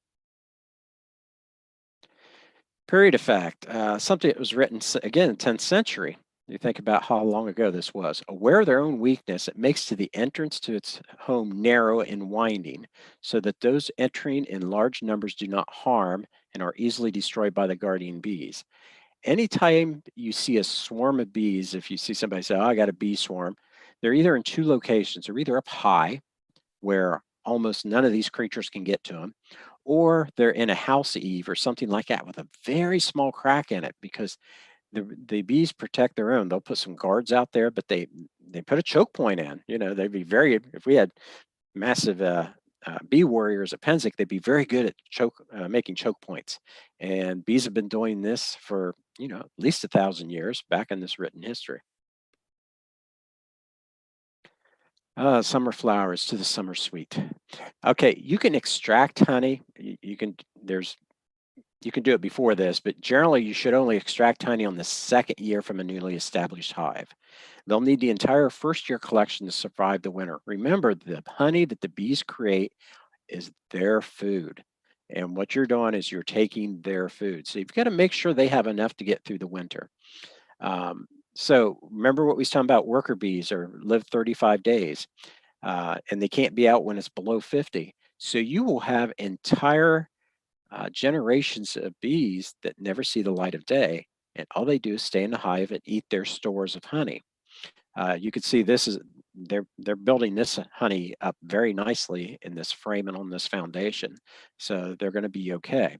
Period effect, something that was written, again, 10th century. You think about how long ago this was. Aware of their own weakness, it makes to the entrance to its home narrow and winding, so that those entering in large numbers do not harm and are easily destroyed by the guardian bees. Anytime you see a swarm of bees, if you see somebody say, oh, I got a bee swarm, they're either in two locations. They're either up high, where almost none of these creatures can get to them, or they're in a house eave or something like that with a very small crack in it, because the bees protect their own. They'll put some guards out there, but they put a choke point in. You know, they'd be very, if we had massive bee warriors at Penzic, they'd be very good at making choke points. And bees have been doing this for, you know, at least 1,000 years back in this written history. Summer flowers to the summer sweet. Okay, you can extract honey. You can do it before this, but generally you should only extract honey on the second year from a newly established hive. They'll need the entire first year collection to survive the winter. Remember, the honey that the bees create is their food. And what you're doing is you're taking their food. So you've got to make sure they have enough to get through the winter. Um, so remember what we was talking about, worker bees or live 35 days, and they can't be out when it's below 50. So you will have entire generations of bees that never see the light of day, and all they do is stay in the hive and eat their stores of honey. You can see this is they're building this honey up very nicely in this frame and on this foundation, so they're going to be okay.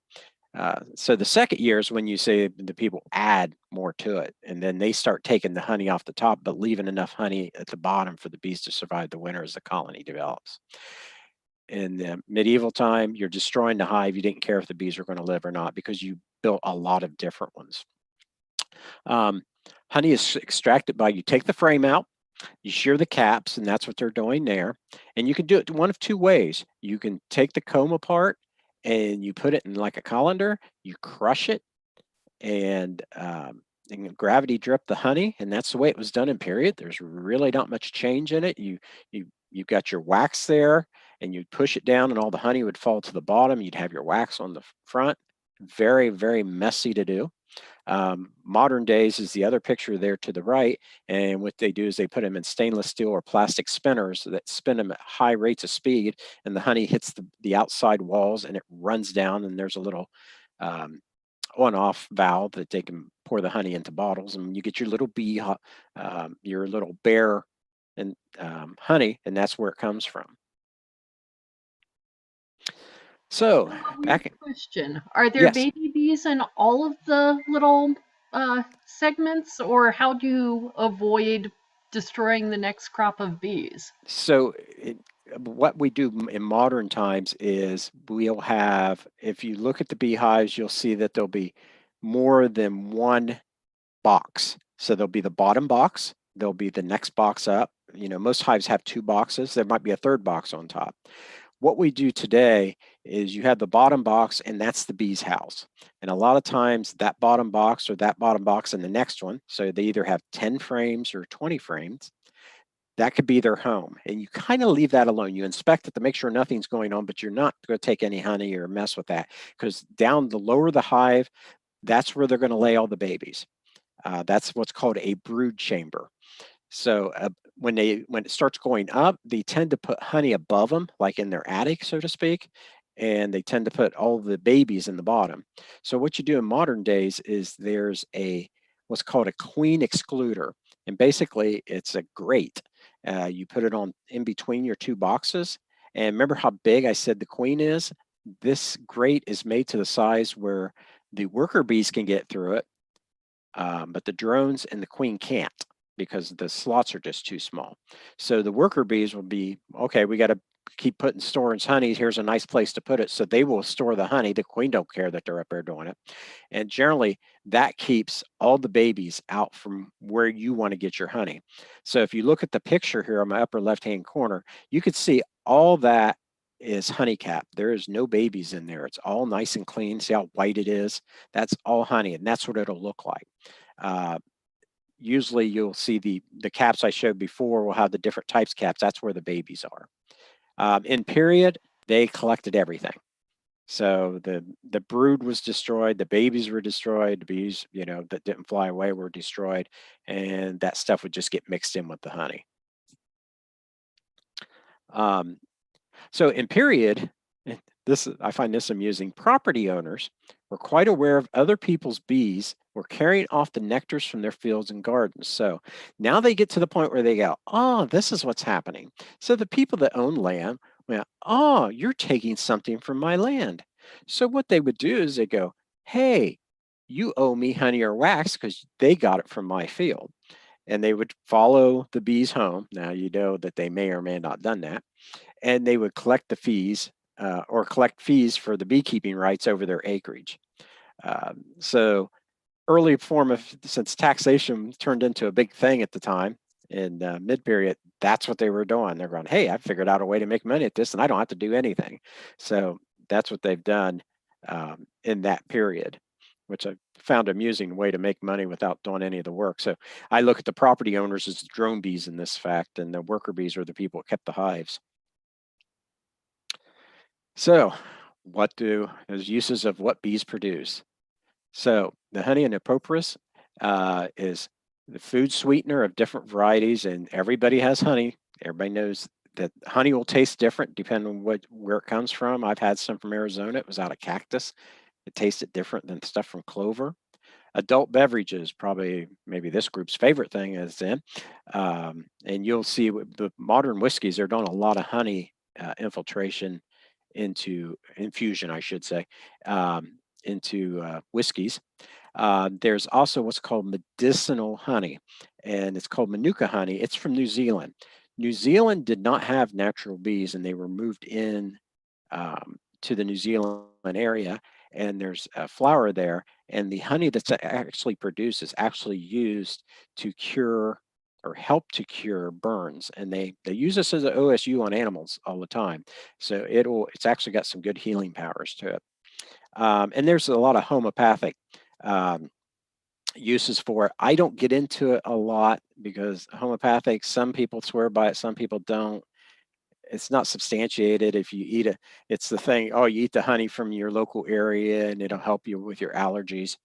So the second year is when you say the people add more to it, and then they start taking the honey off the top, but leaving enough honey at the bottom for the bees to survive the winter as the colony develops. In the medieval time, you're destroying the hive. You didn't care if the bees were going to live or not because you built a lot of different ones. Um, Honey is extracted by, you take the frame out, you shear the caps, and that's what they're doing there. And you can do it one of two ways. You can take the comb apart and you put it in like a colander, you crush it, and gravity drip the honey, and that's the way it was done in period. There's really not much change in it. You've got your wax there, and you'd push it down, and all the honey would fall to the bottom. You'd have your wax on the front. Very, very messy to do. Modern days is the other picture there to the right, and what they do is they put them in stainless steel or plastic spinners that spin them at high rates of speed, and the honey hits the outside walls and it runs down, and there's a little um, on-off valve that they can pour the honey into bottles, and you get your little bee, your little bear and honey, and that's where it comes from. So, back, question. Are there yes. baby bees in all of the little segments, or how do you avoid destroying the next crop of bees? So what we do in modern times is we'll have, if you look at the beehives, you'll see that there'll be more than one box. So there'll be the bottom box, there'll be the next box up. You know, most hives have two boxes. There might be a third box on top. What we do today is you have the bottom box, and that's the bee's house. And a lot of times that bottom box or that bottom box and the next one, so they either have 10 frames or 20 frames, that could be their home. And you kind of leave that alone. You inspect it to make sure nothing's going on, but you're not going to take any honey or mess with that, because down the lower the hive, that's where they're going to lay all the babies. That's what's called a brood chamber. So when it starts going up, they tend to put honey above them, like in their attic, so to speak, and they tend to put all the babies in the bottom. So what you do in modern days is there's what's called a queen excluder, and basically it's a grate. You put it on in between your two boxes, and remember how big I said the queen is? This grate is made to the size where the worker bees can get through it, but the drones and the queen can't, because the slots are just too small. So the worker bees will be, okay, we got to keep putting storing honey. Here's a nice place to put it. So they will store the honey. The queen don't care that they're up there doing it. And generally that keeps all the babies out from where you want to get your honey. So if you look at the picture here on my upper left-hand corner, you could see all that is honey cap. There is no babies in there. It's all nice and clean. See how white it is? That's all honey, and that's what it'll look like. Uh, usually you'll see the caps I showed before will have the different types caps. That's where the babies are. In period, they collected everything. So the brood was destroyed, the babies were destroyed, the bees, that didn't fly away were destroyed, and that stuff would just get mixed in with the honey. So in period, I find this amusing. Property owners were quite aware of other people's bees were carrying off the nectars from their fields and gardens. So now they get to the point where they go, oh, this is what's happening. So the people that own land went, oh, you're taking something from my land. So what they would do is they go, hey, you owe me honey or wax because they got it from my field. And they would follow the bees home. Now you know that they may or may not have done that. And they would collect the fees or collect fees for the beekeeping rights over their acreage. So early form of, since taxation turned into a big thing at the time in mid-period, that's what they were doing. They're going, hey, I figured out a way to make money at this and I don't have to do anything. So that's what they've done in that period, which I found amusing way to make money without doing any of the work. So I look at the property owners as drone bees in this fact, and the worker bees are the people that kept the hives. So what do those uses of what bees produce? So the honey and propolis is the food sweetener of different varieties, and everybody has honey. Everybody knows that honey will taste different depending on where it comes from. I've had some from Arizona. It was out of cactus. It tasted different than stuff from clover. Adult beverages, probably maybe this group's favorite thing is in. And you'll see the modern whiskeys, they're doing a lot of honey infiltration into infusion, I should say, into whiskeys. There's also what's called medicinal honey, and it's called Manuka honey. It's from New Zealand. New Zealand did not have natural bees, and they were moved in to the New Zealand area, and there's a flower there, and the honey that's actually produced is actually used to cure or help to cure burns, and they use this as an OSU on animals all the time. So it's actually got some good healing powers to it. And there's a lot of homeopathic uses for it. I don't get into it a lot because homeopathic, some people swear by it, some people don't. It's not substantiated. If you eat it, it's the thing, oh, you eat the honey from your local area and it'll help you with your allergies.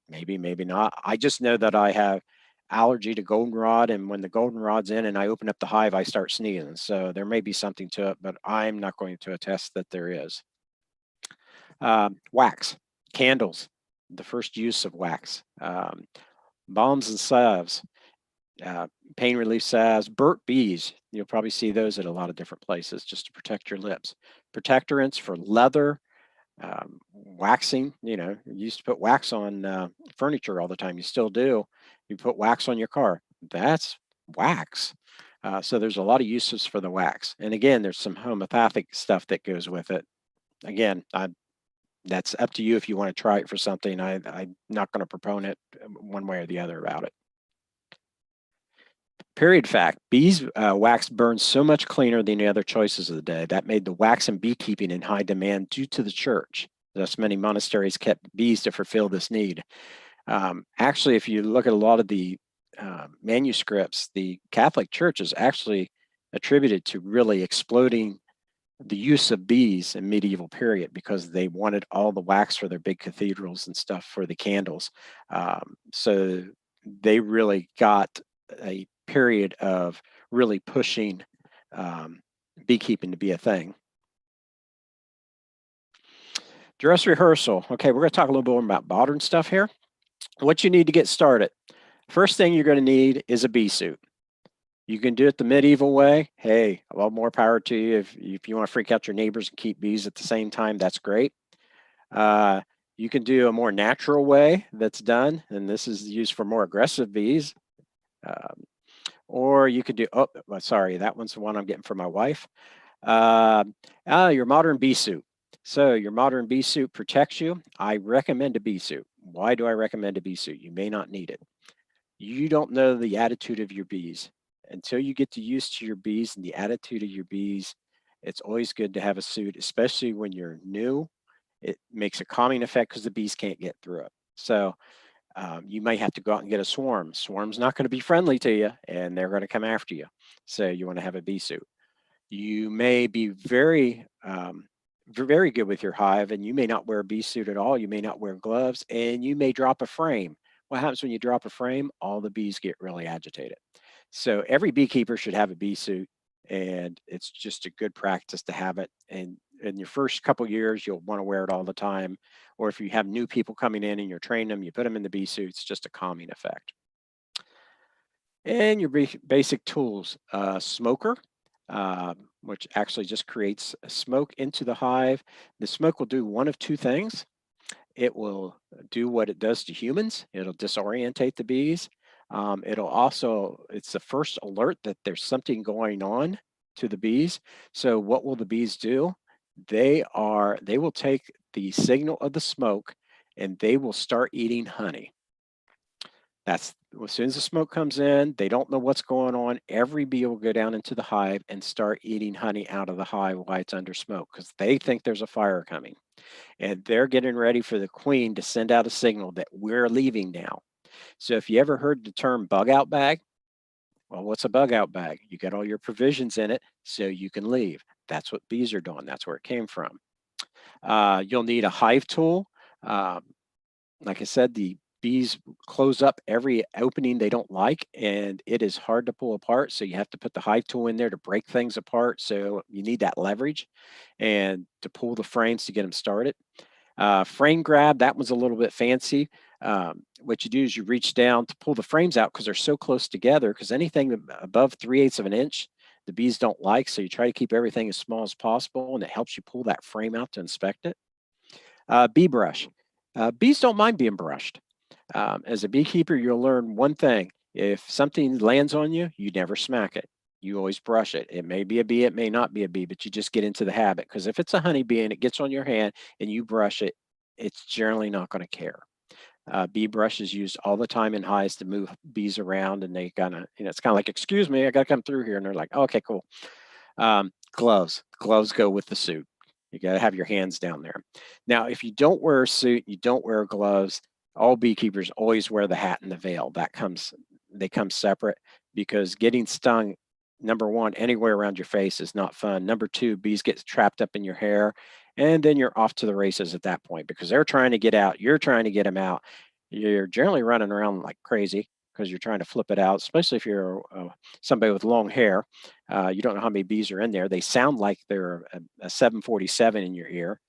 Maybe, maybe not. I just know that I have allergy to goldenrod, and when the goldenrod's in and I open up the hive, I start sneezing. So there may be something to it, but I'm not going to attest that there is. Wax, candles, the first use of wax, balms and salves, pain relief salves, burnt bees. You'll probably see those at a lot of different places just to protect your lips. Protectorants for leather, waxing. You used to put wax on furniture all the time. You still do. You put wax on your car. That's wax. So there's a lot of uses for the wax. And again, there's some homeopathic stuff that goes with it. Again, that's up to you if you want to try it for something. I'm not going to propone it one way or the other about it. Period fact, bees wax burns so much cleaner than the other choices of the day. That made the wax and beekeeping in high demand due to the church. Thus, many monasteries kept bees to fulfill this need. Actually, if you look at a lot of the manuscripts, the Catholic Church is actually attributed to really exploding the use of bees in medieval period because they wanted all the wax for their big cathedrals and stuff for the candles. So they really got a period of really pushing beekeeping to be a thing. Dress rehearsal. Okay, we're going to talk a little bit more about modern stuff here. What you need to get started. First thing you're going to need is a bee suit. You can do it the medieval way. Hey, a lot more power to you. If you want to freak out your neighbors and keep bees at the same time, that's great. You can do a more natural way that's done, and this is used for more aggressive bees. Or you could do, oh, sorry, that one's the one I'm getting for my wife. Your modern bee suit. So your modern bee suit protects you. I recommend a bee suit. Why do I recommend a bee suit? You may not need it. You don't know the attitude of your bees. Until you get used to your bees and the attitude of your bees, it's always good to have a suit, especially when you're new. It makes a calming effect because the bees can't get through it. So You may have to go out and get a swarm. Swarm's not going to be friendly to you, and they're going to come after you. So you want to have a bee suit. You may be very good with your hive, and you may not wear a bee suit at all. You may not wear gloves, and you may drop a frame. What happens when you drop a frame? All the bees get really agitated. So every beekeeper should have a bee suit, and it's just a good practice to have it. And in your first couple years, you'll want to wear it all the time. Or if you have new people coming in and you're training them, you put them in the bee suits, just a calming effect. And your basic tools, smoker, which actually just creates smoke into the hive. The smoke will do one of two things. It will do what it does to humans. It'll disorientate the bees. It's the first alert that there's something going on to the bees. So what will the bees do? They will take the signal of the smoke and they will start eating honey. That's as soon as the smoke comes in, they don't know what's going on. Every bee will go down into the hive and start eating honey out of the hive while it's under smoke because they think there's a fire coming. And they're getting ready for the queen to send out a signal that we're leaving now. So if you ever heard the term bug out bag, well, what's a bug out bag? You got all your provisions in it so you can leave. That's what bees are doing. That's where it came from. You'll need a hive tool. Um, like I said, the bees close up every opening they don't like, and it is hard to pull apart. So you have to put the hive tool in there to break things apart. So you need that leverage and to pull the frames to get them started. Frame grab, that one's a little bit fancy. What you do is you reach down to pull the frames out because they're so close together, because anything above 3/8 of an inch, the bees don't like. So you try to keep everything as small as possible, and it helps you pull that frame out to inspect it. Bee brush. Bees don't mind being brushed. As a beekeeper, you'll learn one thing. If something lands on you, you never smack it. You always brush it. It may be a bee, it may not be a bee, but you just get into the habit. Because if it's a honeybee and it gets on your hand and you brush it, it's generally not going to care. Bee brush is used all the time in hives to move bees around, and they kind of, it's kind of like, excuse me, I got to come through here. And they're like, oh, okay, cool. Gloves go with the suit. You got to have your hands down there. Now, if you don't wear a suit, you don't wear gloves, all beekeepers always wear the hat and the veil. They come separate because getting stung, number one, anywhere around your face is not fun. Number two, bees get trapped up in your hair, and then you're off to the races at that point because they're trying to get out. You're trying to get them out. You're generally running around like crazy because you're trying to flip it out, especially if you're somebody with long hair. You don't know how many bees are in there. They sound like they're a 747 in your ear,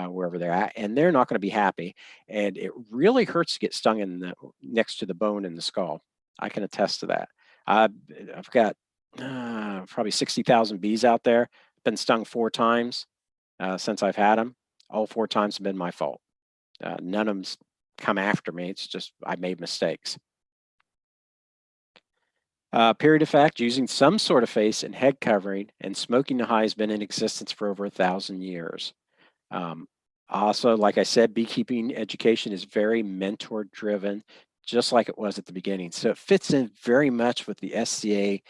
wherever they're at, and they're not going to be happy. And it really hurts to get stung next to the bone in the skull. I can attest to that. I've got probably 60,000 bees out there. Been stung 4 times since I've had them. All 4 times have been my fault. None of them's come after me. It's just I made mistakes. Period effect, using some sort of face and head covering and smoking the hive has been in existence for over 1,000 years. Also, like I said, beekeeping education is very mentor driven, just like it was at the beginning. So it fits in very much with the SCA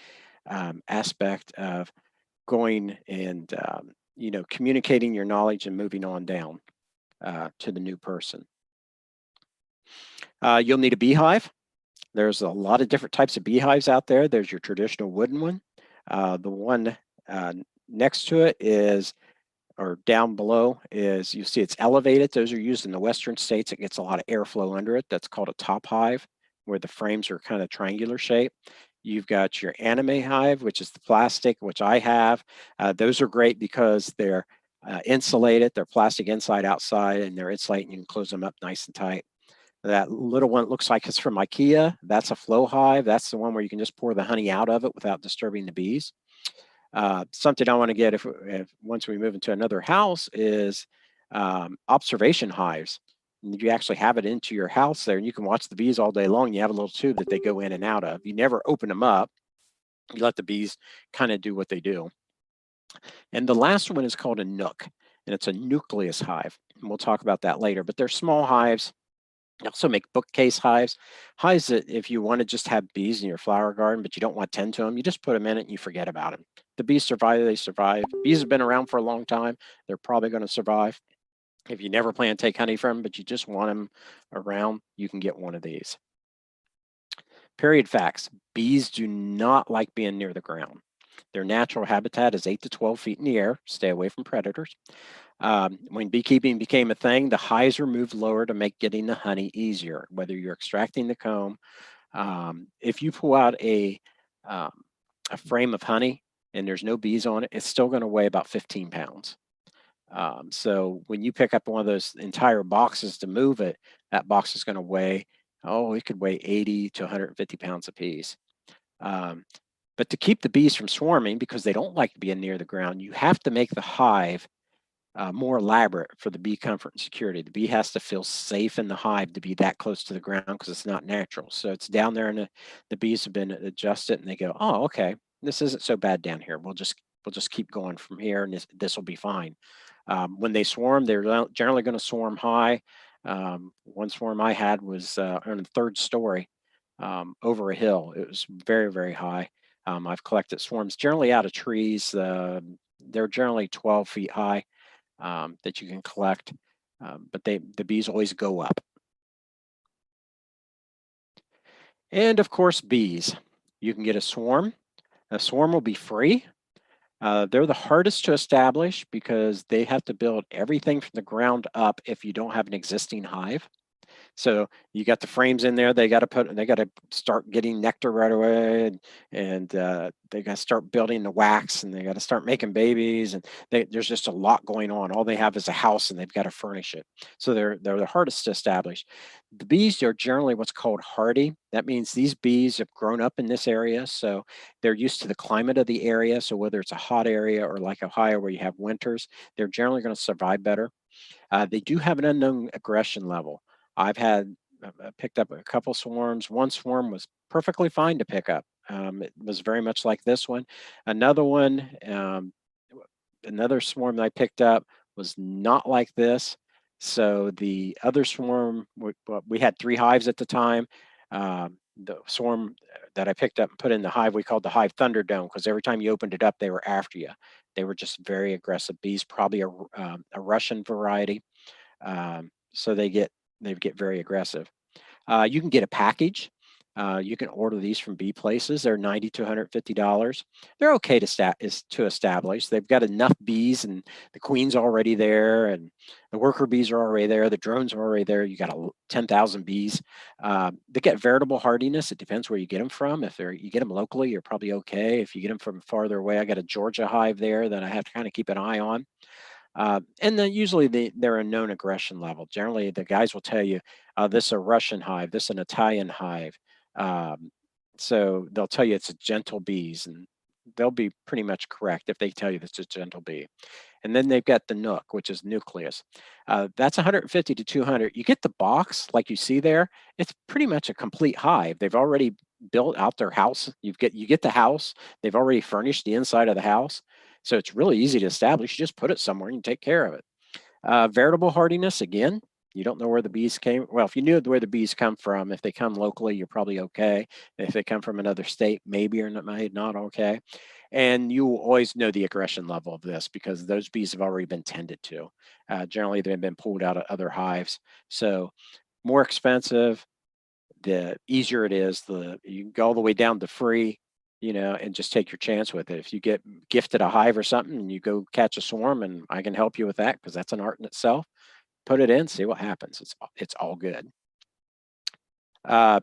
aspect of going and communicating your knowledge and moving on down to the new person. You'll need a beehive. There's a lot of different types of beehives out there. There's your traditional wooden one. The one next to it is, or down below is, you see it's elevated. Those are used in the western states. It gets a lot of airflow under it. That's called a top hive, where the frames are kind of triangular shape. You've got your anime hive, which is the plastic, which I have. Those are great because they're insulated. They're plastic inside, outside, and they're insulated. You can close them up nice and tight. That little one looks like it's from IKEA. That's a flow hive. That's the one where you can just pour the honey out of it without disturbing the bees. Something I want to get if once we move into another house is observation hives. And you actually have it into your house there, and you can watch the bees all day long. You have a little tube that they go in and out of. You never open them up. You let the bees kind of do what they do. And the last one is called a nook, and it's a nucleus hive. And we'll talk about that later. But they're small hives. They also make bookcase hives. Hives that if you want to just have bees in your flower garden, but you don't want to tend to them, you just put them in it and you forget about them. The bees survive, they survive. Bees have been around for a long time. They're probably going to survive. If you never plan to take honey from them, but you just want them around, you can get one of these. Period facts. Bees do not like being near the ground. Their natural habitat is 8 to 12 feet in the air. Stay away from predators. When beekeeping became a thing, the hives were moved lower to make getting the honey easier, whether you're extracting the comb. If you pull out um, a frame of honey and there's no bees on it, it's still going to weigh about 15 pounds. So when you pick up one of those entire boxes to move it, that box is going to weigh, it could weigh 80 to 150 pounds apiece. But to keep the bees from swarming, because they don't like being near the ground, you have to make the hive more elaborate for the bee comfort and security. The bee has to feel safe in the hive to be that close to the ground because it's not natural. So it's down there, and the bees have been adjusted, and they go, "Oh, okay, this isn't so bad down here. We'll just keep going from here, and this will be fine." When they swarm, they're generally going to swarm high. One swarm I had was on the third story over a hill. It was very, very high. I've collected swarms generally out of trees. They're generally 12 feet high that you can collect, but the bees always go up. And of course, bees. You can get a swarm. A swarm will be free. They're the hardest to establish because they have to build everything from the ground up if you don't have an existing hive. So you got the frames in there. They got to start getting nectar right away, and they got to start building the wax, and they got to start making babies, and there's just a lot going on. All they have is a house, and they've got to furnish it. So they're the hardest to establish. The bees are generally what's called hardy. That means these bees have grown up in this area, so they're used to the climate of the area. So whether it's a hot area or like Ohio where you have winters, they're generally going to survive better. They do have an unknown aggression level. I've had picked up a couple swarms. One swarm was perfectly fine to pick up. It was very much like this one. Another one, another swarm that I picked up was not like this. So the other swarm, we had 3 hives at the time. The swarm that I picked up and put in the hive, we called the hive Thunderdome because every time you opened it up, they were after you. They were just very aggressive bees, probably a Russian variety. So they get very aggressive. You can get a package. You can order these from bee places. They're $90 to $150. They're okay to establish. They've got enough bees, and the queen's already there, and the worker bees are already there. The drones are already there. You got 10,000 bees. They get veritable hardiness. It depends where you get them from. If you get them locally, you're probably okay. If you get them from farther away, I got a Georgia hive there that I have to kind of keep an eye on. And then usually they're a known aggression level. Generally, the guys will tell you, this is a Russian hive, this is an Italian hive. Um, so they'll tell you it's a gentle bees, and they'll be pretty much correct if they tell you it's a gentle bee. And then they've got the nook, which is nucleus. That's 150 to 200. You get the box like you see there. It's pretty much a complete hive. They've already built out their house. You get the house. They've already furnished the inside of the house. So it's really easy to establish. You just put it somewhere and you take care of it. Veritable hardiness, again, you don't know where the bees came. Well, if you knew where the bees come from, if they come locally, you're probably okay. If they come from another state, maybe or not okay. And you will always know the aggression level of this because those bees have already been tended to. Generally, they've been pulled out of other hives. So more expensive, the easier it is. You can go all the way down to free, and just take your chance with it. If you get gifted a hive or something and you go catch a swarm, and I can help you with that because that's an art in itself, put it in, see what happens. It's all good. Uh,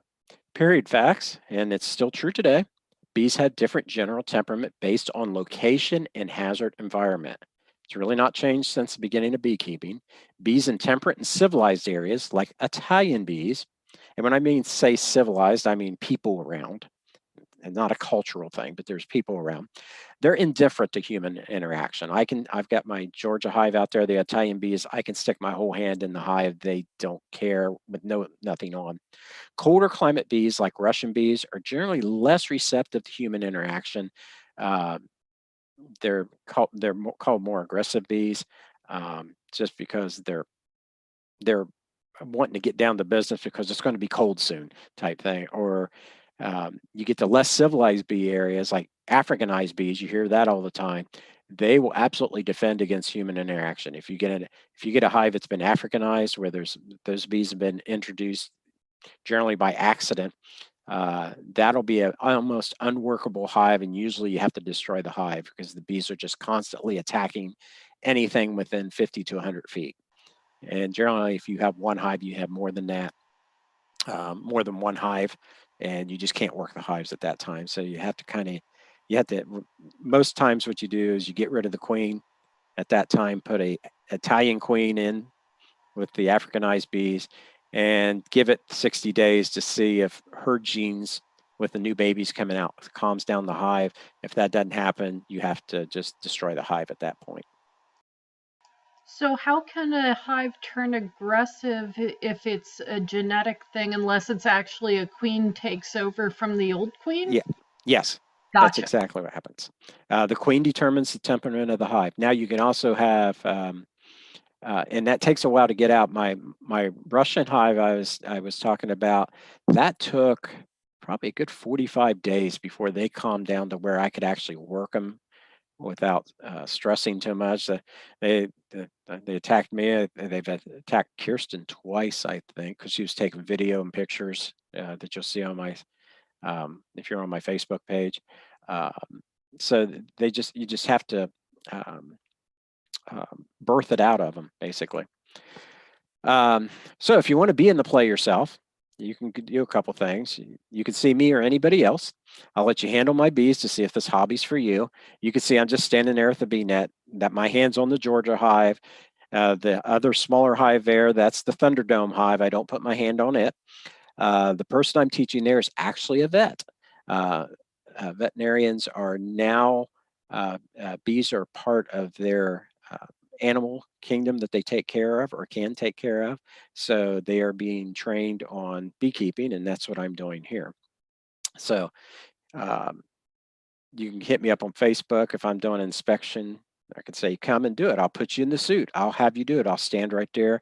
Period facts, and it's still true today. Bees have different general temperament based on location and hazard environment. It's really not changed since the beginning of beekeeping. Bees in temperate and civilized areas, like Italian bees, and when I mean say civilized, I mean people around, and not a cultural thing, but there's people around. They're indifferent to human interaction. I've got my Georgia hive out there, the Italian bees. I can stick my whole hand in the hive. They don't care with nothing on. Colder climate bees, like Russian bees, are generally less receptive to human interaction. Uh, they're called more aggressive bees, just because they're wanting to get down to business because it's going to be cold soon, type thing. Or you get the less civilized bee areas like Africanized bees. You hear that all the time. they will absolutely defend against human interaction. If you get a hive that's been Africanized, where those bees have been introduced generally by accident, that'll be an almost unworkable hive, and usually you have to destroy the hive because the bees are just constantly attacking anything within 50 to 100 feet. And generally, if you have one hive, you have more than that, more than one hive, and you just can't work the hives at that time. So you have to most times what you do is you get rid of the queen at that time, put a Italian queen in with the Africanized bees, and give it 60 days to see if her genes with the new babies coming out calms down the hive. If that doesn't happen, you have to just destroy the hive at that point. So how can a hive turn aggressive if it's a genetic thing, unless it's actually a queen takes over from the old queen? Yeah. Yes. That's Gotcha. exactly what happens. The queen determines the temperament of the hive. Now you can also have, and that takes a while to get out. My Russian hive I was talking about, that took probably a good 45 days before they calmed down to where I could actually work them without stressing too much. They they attacked me. They've attacked Kirsten twice, I think, because she was taking video and pictures that you'll see on my if you're on my Facebook page. Um, so you just have to um, birth it out of them, basically. So if you want to be in the play yourself, you can do a couple things. You can see me or anybody else. I'll let you handle my bees to see if this hobby's for you. You can see I'm just standing there at the bee net, that my hand's on the Georgia hive. The other smaller hive there, that's the Thunderdome hive. I don't put my hand on it. The person I'm teaching there is actually a vet. Veterinarians are now, bees are part of their animal kingdom that they take care of or can take care of. So they are being trained on beekeeping, and that's what I'm doing here. So um, you can hit me up on Facebook if I'm doing an inspection. I can say, come and do it. I'll put you in the suit. I'll have you do it. I'll stand right there.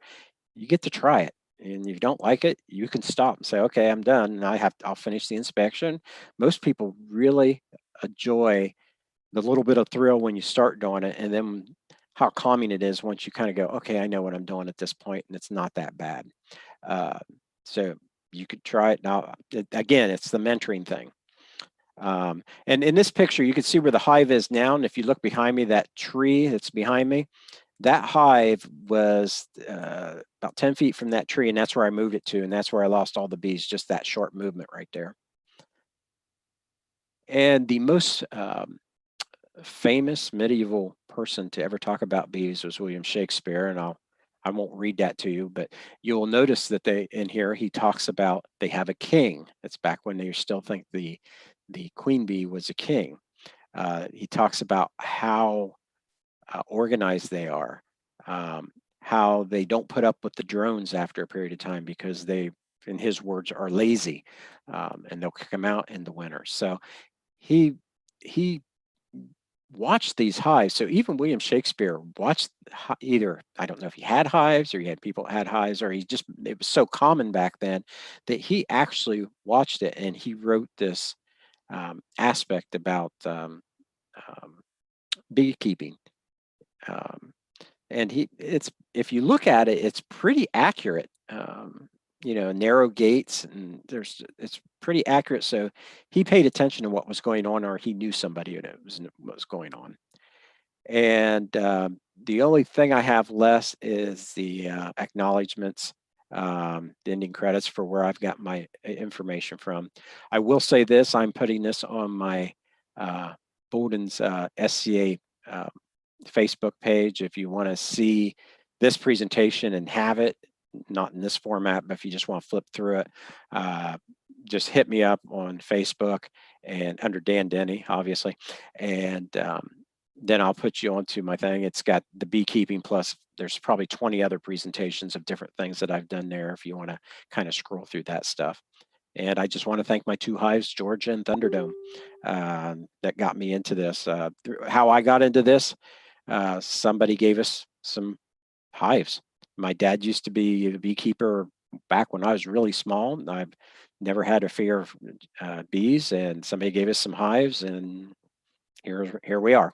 You get to try it. And if you don't like it, you can stop and say, okay, I'm done. And I'll finish the inspection. Most people really enjoy the little bit of thrill when you start doing it, and then how calming it is once you kind of go, okay, I know what I'm doing at this point, and it's not that bad. Uh, so you could try it now. Again, it's the mentoring thing. And in this picture, you can see where the hive is now. And if you look behind me, that tree that's behind me, that hive was about 10 feet from that tree, and that's where I moved it to, and that's where I lost all the bees, just that short movement right there. And the most famous medieval person to ever talk about bees was William Shakespeare, and I won't read that to you, but you'll notice that in here he talks about they have a king. It's back when they still think the queen bee was a king. He talks about how organized they are, how they don't put up with the drones after a period of time because they, in his words, are lazy, and they'll kick them out in the winter. So he he watched these hives. So even William Shakespeare watched either, I don't know if he had hives or he had people had hives, or it was so common back then that he actually watched it, and he wrote this aspect about beekeeping. Um, and if you look at it, it's pretty accurate. Narrow gates, and it's pretty accurate. So he paid attention to what was going on, or he knew somebody who was going on. And the only thing I have less is the acknowledgments, the ending credits for where I've got my information from. I will say this: I'm putting this on my Boldewyn's SCA Facebook page. If you want to see this presentation and have it, not in this format, but if you just want to flip through it, just hit me up on Facebook and under Dan Denny, obviously, and then I'll put you onto my thing. It's got the beekeeping plus there's probably 20 other presentations of different things that I've done there if you want to kind of scroll through that stuff. And I just want to thank my two hives, Georgia and Thunderdome, that got me into this. How I got into this, somebody gave us some hives. My dad used to be a beekeeper back when I was really small. I've never had a fear of bees, and somebody gave us some hives, and here we are.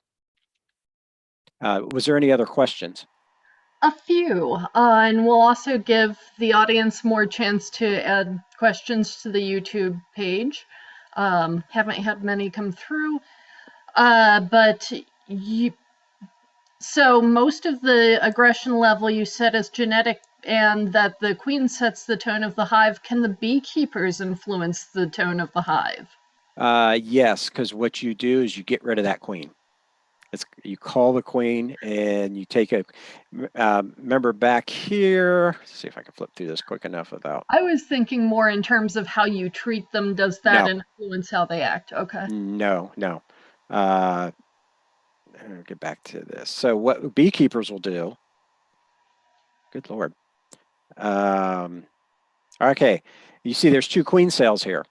Was there any other questions? A few, and we'll also give the audience more chance to add questions to the YouTube page. Haven't had many come through, but so most of the aggression level you said is genetic, and that the queen sets the tone of the hive. Can the beekeepers influence the tone of the hive? Yes, because what you do is you get rid of that queen. You call the queen and you take a, remember back here, let's see if I can flip through this quick enough without, I was thinking more in terms of how you treat them. Does that no, influence how they act? Okay. no. Uh, I'll get back to this. So what beekeepers will do, good Lord. Okay, you see there's two queen cells here.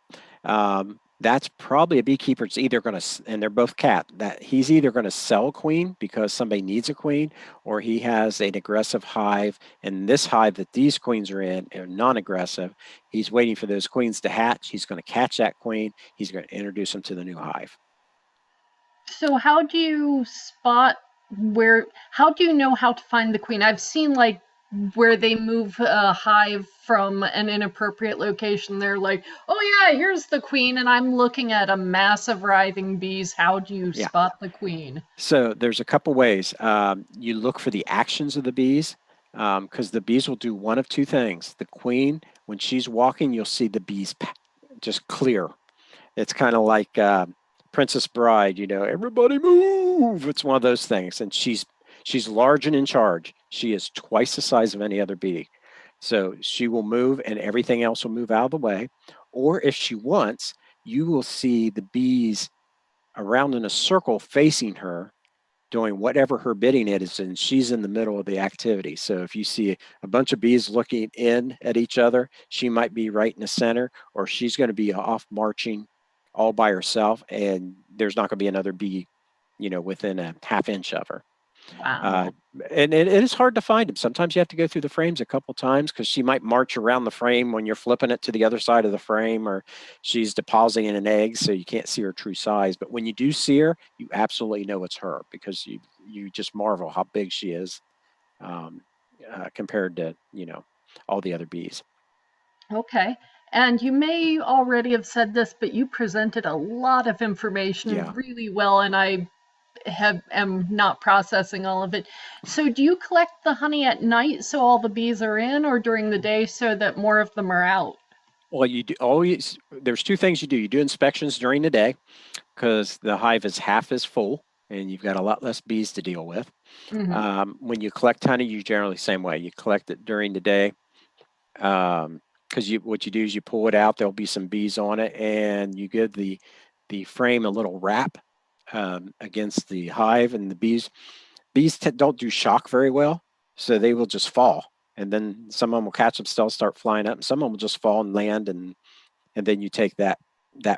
That's probably a beekeeper's either going to, and they're both cat, that he's either going to sell a queen because somebody needs a queen, or he has an aggressive hive. And this hive that these queens are in are non-aggressive. He's waiting for those queens to hatch. He's going to catch that queen. He's going to introduce them to the new hive. So how do you spot how do you know how to find the queen? I've seen like where they move a hive from an inappropriate location. They're like, oh yeah, here's the queen, and I'm looking at a mass of writhing bees. How do you Yeah. spot the queen? So there's a couple ways. You look for the actions of the bees because the bees will do one of two things. The queen, when she's walking, you'll see the bees just clear. It's kind of like Princess Bride, everybody move. It's one of those things. And she's large and in charge. She is twice the size of any other bee. So she will move and everything else will move out of the way. Or if she wants, you will see the bees around in a circle facing her doing whatever her bidding is, and she's in the middle of the activity. So if you see a bunch of bees looking in at each other, she might be right in the center, or she's going to be off marching all by herself, and there's not going to be another bee, within a half inch of her. Uh, Wow. and it is hard to find them. Sometimes you have to go through the frames a couple times because she might march around the frame when you're flipping it to the other side of the frame, or she's depositing an egg, so you can't see her true size. But when you do see her, you absolutely know it's her because you just marvel how big she is um, compared to all the other bees. Okay. And you may already have said this, but you presented a lot of information Yeah. really well, and I am not processing all of it. So do you collect the honey at night so all the bees are in, or during the day so that more of them are out? Well, you do always. There's two things you do. You do inspections during the day because the hive is half as full, and you've got a lot less bees to deal with. Hmm. When you collect honey, you generally same way. You collect it during the day because what you do is you pull it out. There'll be some bees on it, and you give the frame a little wrap against the hive, and the bees don't do shock very well, so they will just fall. And then some of them will catch themselves, start flying up, and some of them will just fall and land, and then you take that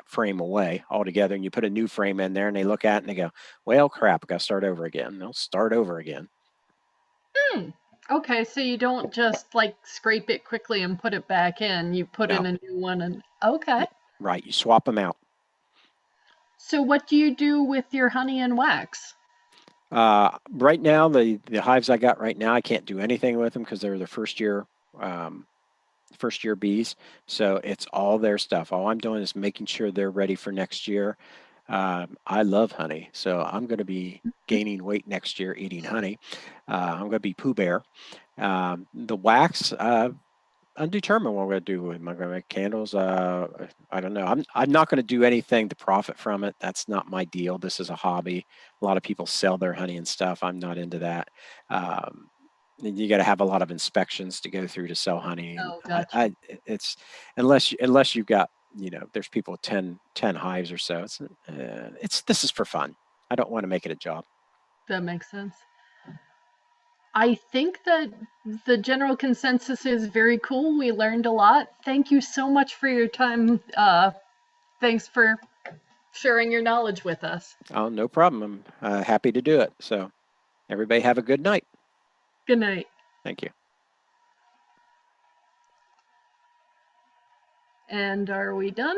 frame away altogether, and you put a new frame in there, and they look at it and they go, "Well, crap, I got to start over again." And they'll start over again. Hmm. Okay, so you don't just like scrape it quickly and put it back in. You put in No, a new one and okay. right, you swap them out. So what do you do with your honey and wax? Right now, the hives I got right now, I can't do anything with them because they're the first year bees. So it's all their stuff. All I'm doing is making sure they're ready for next year. I love honey, so I'm going to be gaining weight next year eating honey. I'm going to be Pooh Bear. The wax, undetermined what I'm going to do. Am I going to make candles? I don't know. I'm not going to do anything to profit from it. That's not my deal. This is a hobby. A lot of people sell their honey and stuff. I'm not into that. Um, you got to have a lot of inspections to go through to sell honey, and Oh, gotcha. it's unless you've got there's people with 10 hives or so. It's this is for fun. I don't want to make it a job. That makes sense. I think that the general consensus is very cool. We learned a lot. Thank you so much for your time. Thanks for sharing your knowledge with us. Oh, no problem. I'm happy to do it. So everybody have a good night. Good night. Thank you. And are we done?